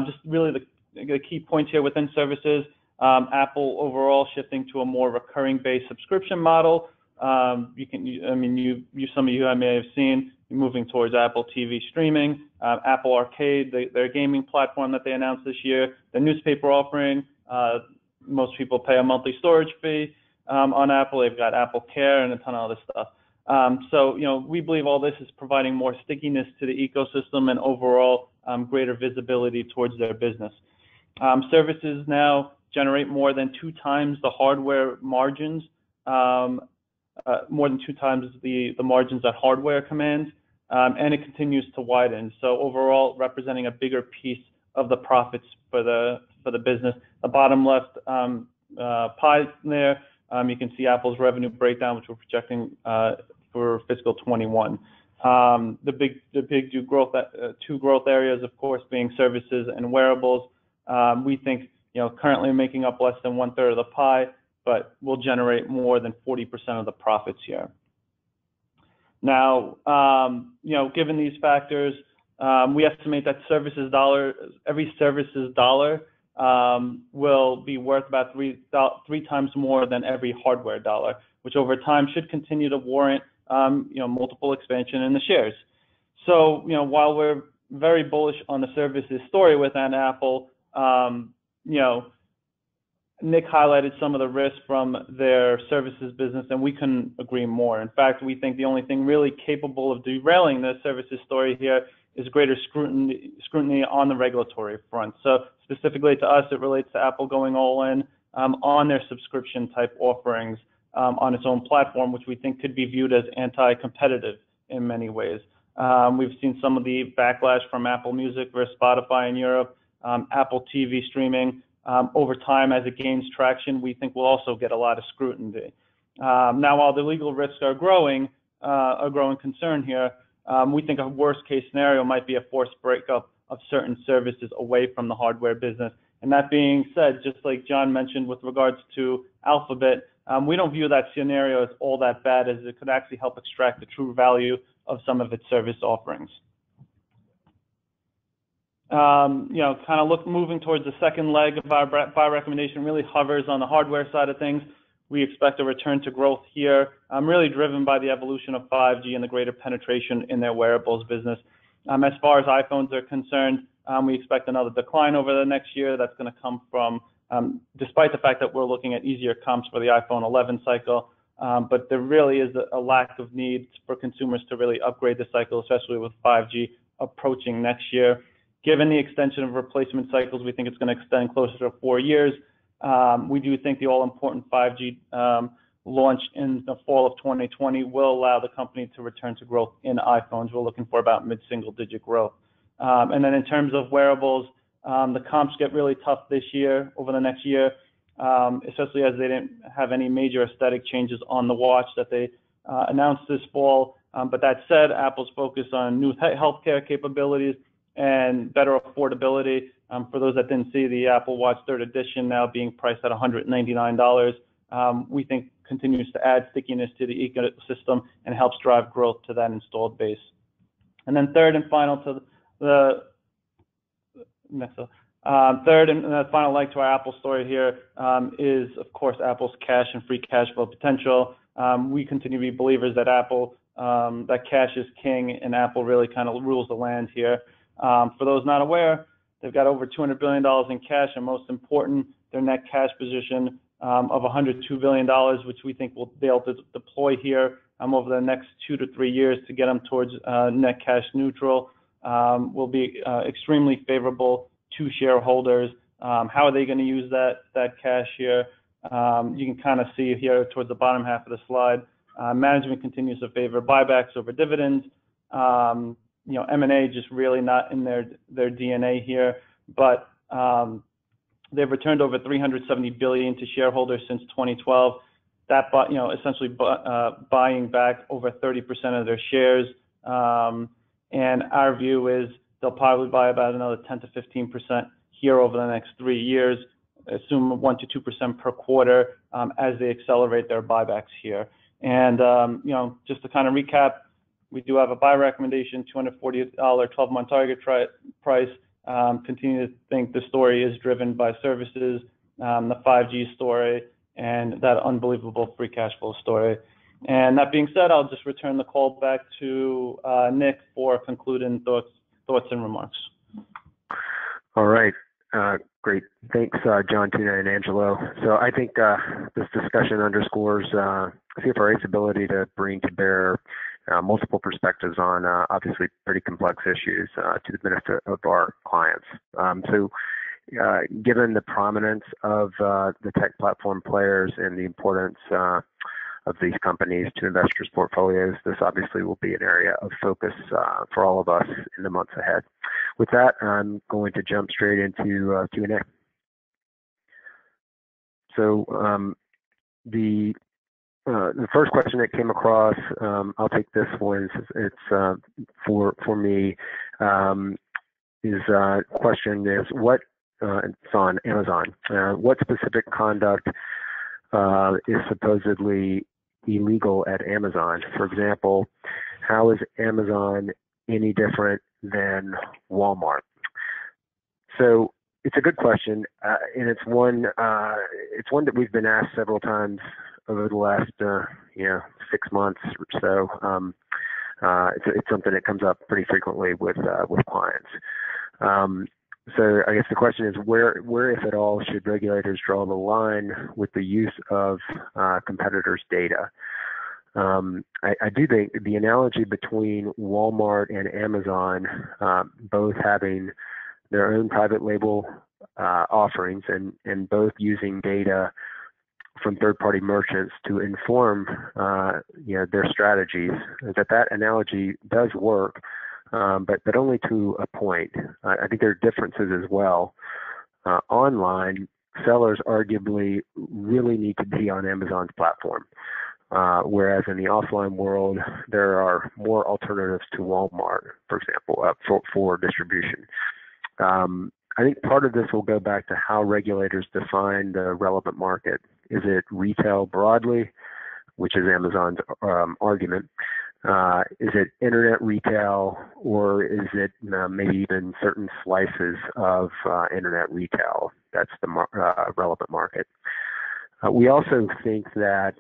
Just really the key points here within services, Apple overall shifting to a more recurring-based subscription model. Some of you I may have seen moving towards Apple TV streaming, Apple Arcade, their gaming platform that they announced this year, the newspaper offering. Most people pay a monthly storage fee on Apple. They've got Apple Care and a ton of other stuff. So we believe all this is providing more stickiness to the ecosystem and overall greater visibility towards their business. Services now generate more than 2 times the hardware margins, more than 2 times the margins that hardware commands, and it continues to widen. So overall, representing a bigger piece of the profits for the business. The bottom left pie there, you can see Apple's revenue breakdown, which we're projecting for fiscal 21. The big two growth areas, of course, being services and wearables. We think currently making up less than 1/3 of the pie, but will generate more than 40% of the profits here. Now, given these factors, we estimate that every services dollar will be worth about three times more than every hardware dollar, which over time should continue to warrant multiple expansion in the shares. So while we're very bullish on the services story within Apple, Nick highlighted some of the risks from their services business, and we couldn't agree more. In fact, we think the only thing really capable of derailing the services story here is greater scrutiny on the regulatory front. So specifically to us, it relates to Apple going all in on their subscription type offerings on its own platform, which we think could be viewed as anti-competitive in many ways. We've seen some of the backlash from Apple Music versus Spotify in Europe, Apple TV streaming. Over time, as it gains traction, we think we'll also get a lot of scrutiny. Now, while the legal risks are a growing concern here, we think a worst-case scenario might be a forced breakup of certain services away from the hardware business. And that being said, just like John mentioned with regards to Alphabet, we don't view that scenario as all that bad, as it could actually help extract the true value of some of its service offerings. Moving towards the second leg of our buy recommendation really hovers on the hardware side of things. We expect a return to growth here, really driven by the evolution of 5G and the greater penetration in their wearables business. As far as iPhones are concerned, we expect another decline over the next year. That's going to come from despite the fact that we're looking at easier comps for the iPhone 11 cycle. But there really is a lack of need for consumers to really upgrade the cycle, especially with 5G approaching next year. Given the extension of replacement cycles, we think it's going to extend closer to 4 years. We do think the all-important 5G launch in the fall of 2020 will allow the company to return to growth in iPhones. We're looking for about mid-single-digit growth. And then in terms of wearables, the comps get really tough this year, over the next year, especially as they didn't have any major aesthetic changes on the watch that they announced this fall. But that said, Apple's focus on new healthcare capabilities and better affordability. For those that didn't see, the Apple Watch 3rd edition now being priced at $199, we think continues to add stickiness to the ecosystem and helps drive growth to that installed base. And then third and final to the next third and final leg to our Apple story here is, of course, Apple's cash and free cash flow potential. We continue to be believers that that cash is king, and Apple really kind of rules the land here. For those not aware, they've got over $200 billion in cash, and most important, their net cash position of $102 billion, which we think will be able to deploy here over the next 2 to 3 years to get them towards net cash neutral, will be extremely favorable to shareholders. How are they going to use that cash here? You can kind of see here towards the bottom half of the slide. Management continues to favor buybacks over dividends. M&A just really not in their DNA here, but they've returned over $370 billion to shareholders since 2012. That, essentially buying back over 30% of their shares. And our view is they'll probably buy about another 10 to 15% here over the next 3 years, assume 1 to 2% per quarter as they accelerate their buybacks here. And, just to kind of recap, we do have a buy recommendation, $240 12-month target price. Continue to think the story is driven by services, the 5G story, and that unbelievable free cash flow story. And that being said, I'll just return the call back to Nick for concluding thoughts and remarks. All right. Great. Thanks, John, Tina, and Angelo. So I think this discussion underscores CFRA's ability to bring to bear multiple perspectives on obviously pretty complex issues to the benefit of our clients. Given the prominence of the tech platform players and the importance of these companies to investors' portfolios, this obviously will be an area of focus for all of us in the months ahead. With that, I'm going to jump straight into Q&A. So the first question that came across, I'll take this one. It's for me. Question is what? It's on Amazon. What specific conduct is supposedly illegal at Amazon? For example, how is Amazon any different than Walmart? So it's a good question, and it's one that we've been asked several times over the last 6 months or so. It's something that comes up pretty frequently with clients. So I guess the question is where, if at all, should regulators draw the line with the use of competitors' data? I do think the analogy between Walmart and Amazon, both having their own private label offerings and both using data from third-party merchants to inform their strategies, that analogy does work. But only to a point. I think there are differences as well. Online, sellers arguably really need to be on Amazon's platform, whereas in the offline world, there are more alternatives to Walmart, for example, for distribution. I think part of this will go back to how regulators define the relevant market. Is it retail broadly, which is Amazon's argument? Is it internet retail, or is it maybe even certain slices of internet retail? That's the relevant market. We also think that,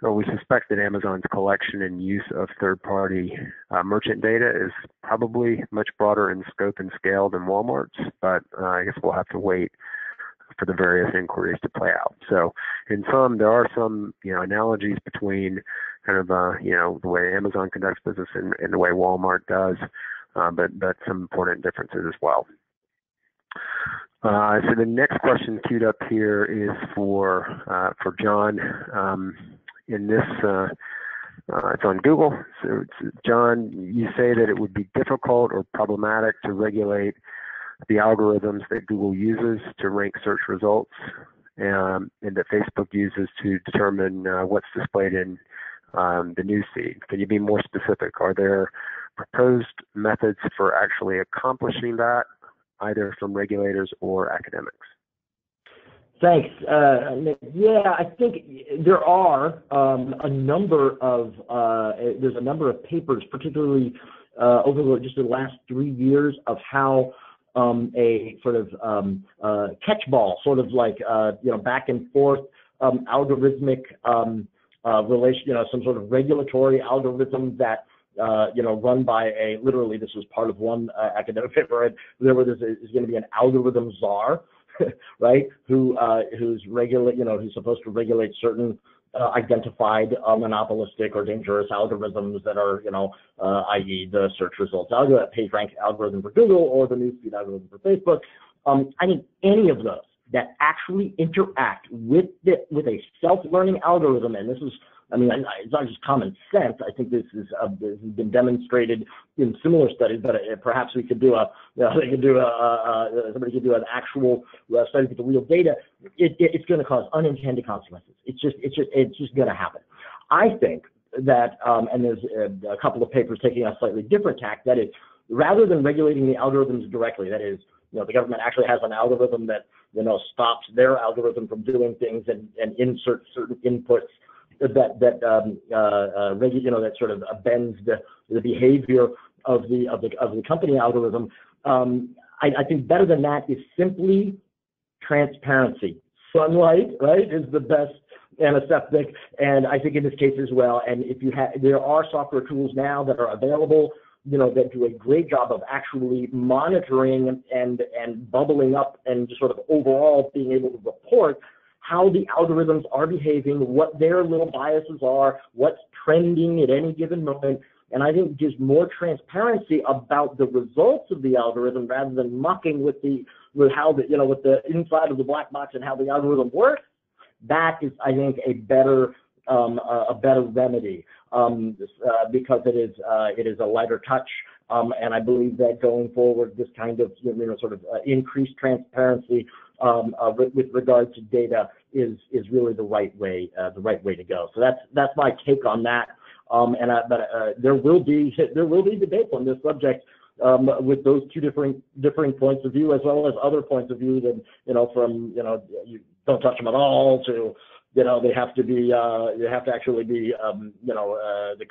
or we suspect that Amazon's collection and use of third-party merchant data is probably much broader in scope and scale than Walmart's, but I guess we'll have to wait for the various inquiries to play out. So in some, there are some, analogies between kind of, the way Amazon conducts business and the way Walmart does, but some important differences as well. So the next question queued up here is for John. In this, it's on Google. So John, you say that it would be difficult or problematic to regulate the algorithms that Google uses to rank search results, and that Facebook uses to determine what's displayed in the newsfeed. Can you be more specific? Are there proposed methods for actually accomplishing that, either from regulators or academics? Thanks, Nick. Yeah, I think there are a number of papers, particularly over just the last 3 years, of how a sort of catchball, sort of like back and forth algorithmic relation, some sort of regulatory algorithm that run by literally, this was part of one academic paper. Is going to be an algorithm czar, right? Who's supposed to regulate certain identified monopolistic or dangerous algorithms that are, i.e. the search results algorithm, PageRank algorithm for Google, or the newsfeed algorithm for Facebook. I think any of those that actually interact with a self-learning algorithm, and this is, it's not just common sense. I think this has been demonstrated in similar studies, but perhaps we could do somebody could do an actual study with the real data. It's going to cause unintended consequences. It's just going to happen. I think that, and there's a couple of papers taking a slightly different tack. That is, rather than regulating the algorithms directly, that is, the government actually has an algorithm that stops their algorithm from doing things and inserts certain inputs that sort of bends the behavior of the company algorithm. I think better than that is simply transparency. Sunlight, right, is the best antiseptic, and I think in this case as well. And there are software tools now that are available, that do a great job of actually monitoring and bubbling up and just sort of overall being able to report how the algorithms are behaving, what their little biases are, what's trending at any given moment. And I think just more transparency about the results of the algorithm rather than mucking with the inside of the black box and how the algorithm works. That is, I think, a better remedy because it is a lighter touch. And I believe that going forward, this kind of sort of increased transparency with regard to data is really the right way to go. So that's my take on that. There will be debates on this subject with those two differing points of view, as well as other points of view that from you don't touch them at all to they have to be the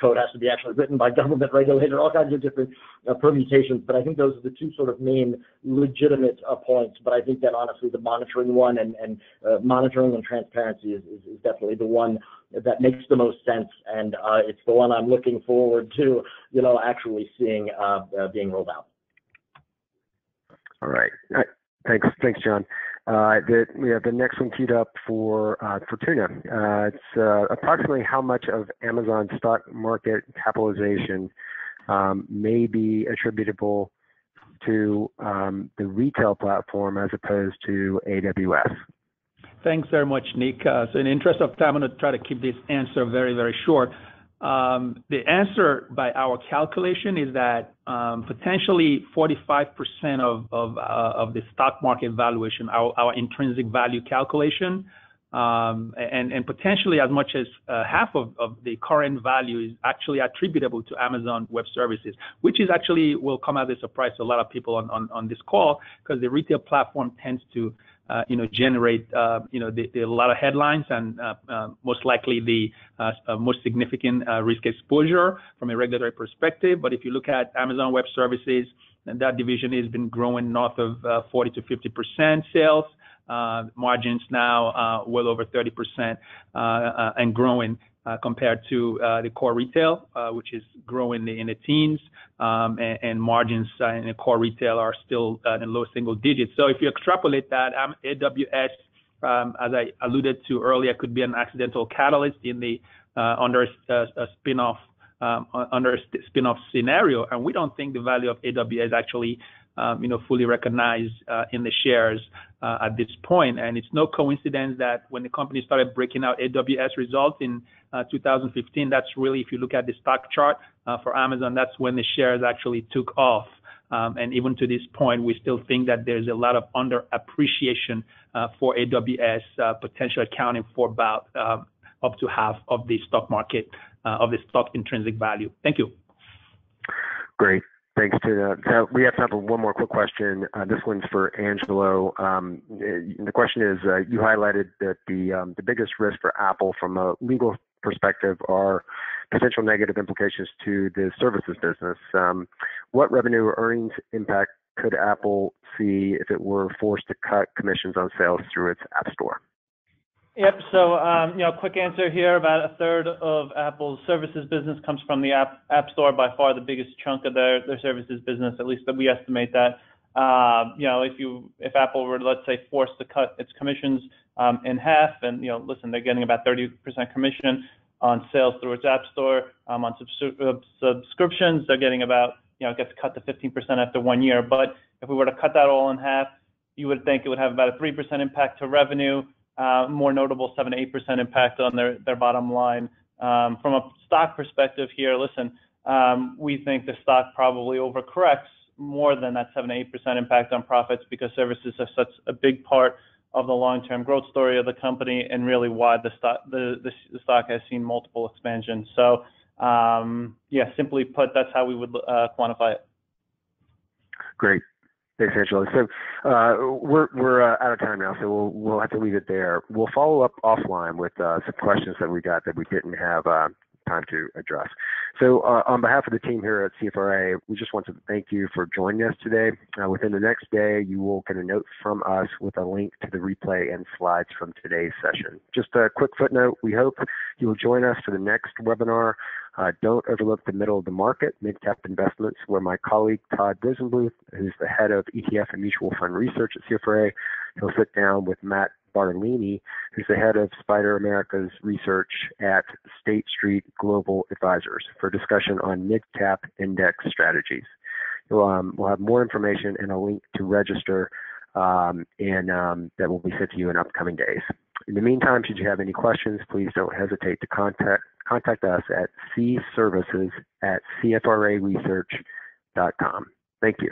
code has to be actually written by government regulator, all kinds of different permutations. But I think those are the two sort of main legitimate points. But I think that honestly the monitoring one and monitoring and transparency is definitely the one that makes the most sense, and it's the one I'm looking forward to actually seeing being rolled out. All right. Thanks, John. We have the next one queued up for Tuna. It's approximately how much of Amazon's stock market capitalization may be attributable to the retail platform as opposed to AWS. Thanks very much, Nick. So in the interest of time, I'm going to try to keep this answer very, very short. The answer by our calculation is that potentially 45% of the stock market valuation, our intrinsic value calculation, and potentially as much as half of the current value is actually attributable to Amazon Web Services, which is actually will come as a surprise to a lot of people on this call, because the retail platform tends to generate a lot of headlines and most likely the most significant risk exposure from a regulatory perspective. But if you look at Amazon Web Services, and that division has been growing north of 40 to 50% sales, margins now well over 30% and growing. compared to the core retail, which is growing in the teens, and margins in the core retail are still in low single digits. So if you extrapolate that, AWS, as I alluded to earlier, could be an accidental catalyst in the under a spin-off scenario, and we don't think the value of AWS actually fully recognized in the shares at this point. And it's no coincidence that when the company started breaking out AWS results in 2015, that's really, if you look at the stock chart for Amazon, that's when the shares actually took off. And even to this point, we still think that there's a lot of underappreciation for AWS, potentially accounting for about up to half of the stock market, of the stock intrinsic value. Thank you. Great. Thanks to that. So we have time for one more quick question. This one's for Angelo. The question is, you highlighted that the biggest risk for Apple from a legal perspective are potential negative implications to the services business. What revenue or earnings impact could Apple see if it were forced to cut commissions on sales through its App Store? Yep. So, quick answer here. About a third of Apple's services business comes from the App Store. By far, the biggest chunk of their services business, at least that we estimate that. If Apple were, let's say, forced to cut its commissions in half, and listen, they're getting about 30% commission on sales through its App Store. On subscriptions, they're getting about, it gets cut to 15% after 1 year. But if we were to cut that all in half, you would think it would have about a 3% impact to revenue. More notable, 7 to 8% impact on their bottom line. From a stock perspective here, listen, we think the stock probably overcorrects more than that 7 to 8% impact on profits, because services are such a big part of the long-term growth story of the company, and really why the stock has seen multiple expansions. So, simply put, that's how we would quantify it. Great. Thanks, Angelo. So we're out of time now, so we'll have to leave it there. We'll follow up offline with some questions that we got that we didn't have time to address. So on behalf of the team here at CFRA, we just want to thank you for joining us today. Within the next day, you will get a note from us with a link to the replay and slides from today's session. Just a quick footnote, we hope you will join us for the next webinar. Don't overlook the middle of the market, mid-cap investments, where my colleague Todd Rosenbluth, who's the head of ETF and mutual fund research at CFRA, he'll sit down with Matt Bartolini, who's the head of Spider America's research at State Street Global Advisors, for a discussion on mid-cap index strategies. We'll have more information and a link to register, and that will be sent to you in upcoming days. In the meantime, should you have any questions, please don't hesitate to contact us at cservices@cfraresearch.com. Thank you.